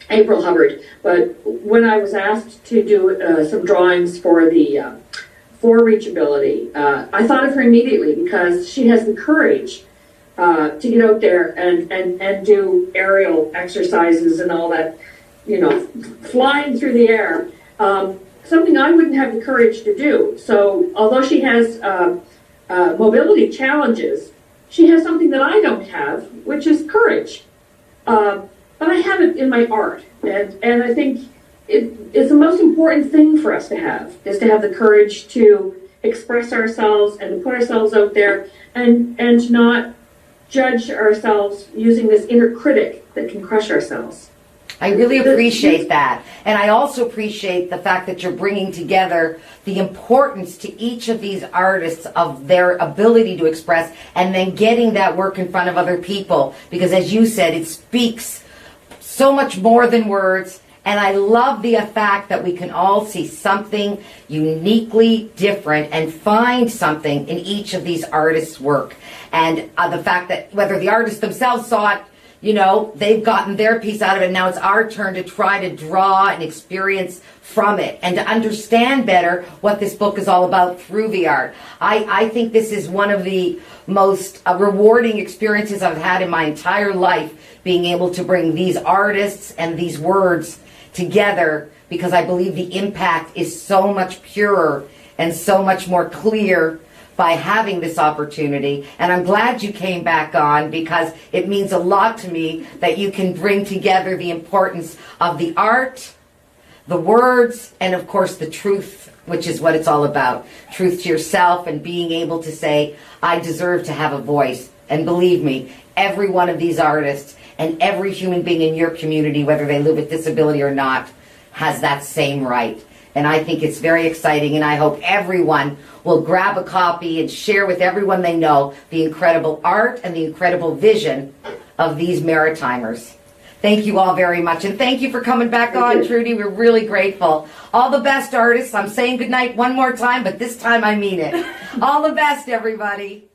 April Hubbard, but when I was asked to do some drawings for reachAbility, I thought of her immediately, because she has the courage to get out there and do aerial exercises and all that, flying through the air, something I wouldn't have the courage to do. So although she has mobility challenges, she has something that I don't have, which is courage. But I have it in my art. And I think it's the most important thing for us to have, is to have the courage to express ourselves and to put ourselves out there, and to not judge ourselves using this inner critic that can crush ourselves. I really appreciate that. And I also appreciate the fact that you're bringing together the importance to each of these artists of their ability to express, and then getting that work in front of other people. Because as you said, it speaks so much more than words. And I love the fact that we can all see something uniquely different and find something in each of these artists' work. And the fact that whether the artists themselves saw it, they've gotten their piece out of it. Now it's our turn to try to draw and experience from it and to understand better what this book is all about through the art. I think this is one of the most rewarding experiences I've had in my entire life, being able to bring these artists and these words together, because I believe the impact is so much purer and so much more clear by having this opportunity. And I'm glad you came back on, because it means a lot to me that you can bring together the importance of the art, the words, and of course the truth, which is what it's all about. Truth to yourself, and being able to say, I deserve to have a voice. And believe me, every one of these artists and every human being in your community, whether they live with disability or not, has that same right. And I think it's very exciting, and I hope everyone will grab a copy and share with everyone they know the incredible art and the incredible vision of these Maritimers. Thank you all very much, and thank you for coming back on, Trudy. We're really grateful. All the best, artists. I'm saying goodnight one more time, but this time I mean it. All the best, everybody.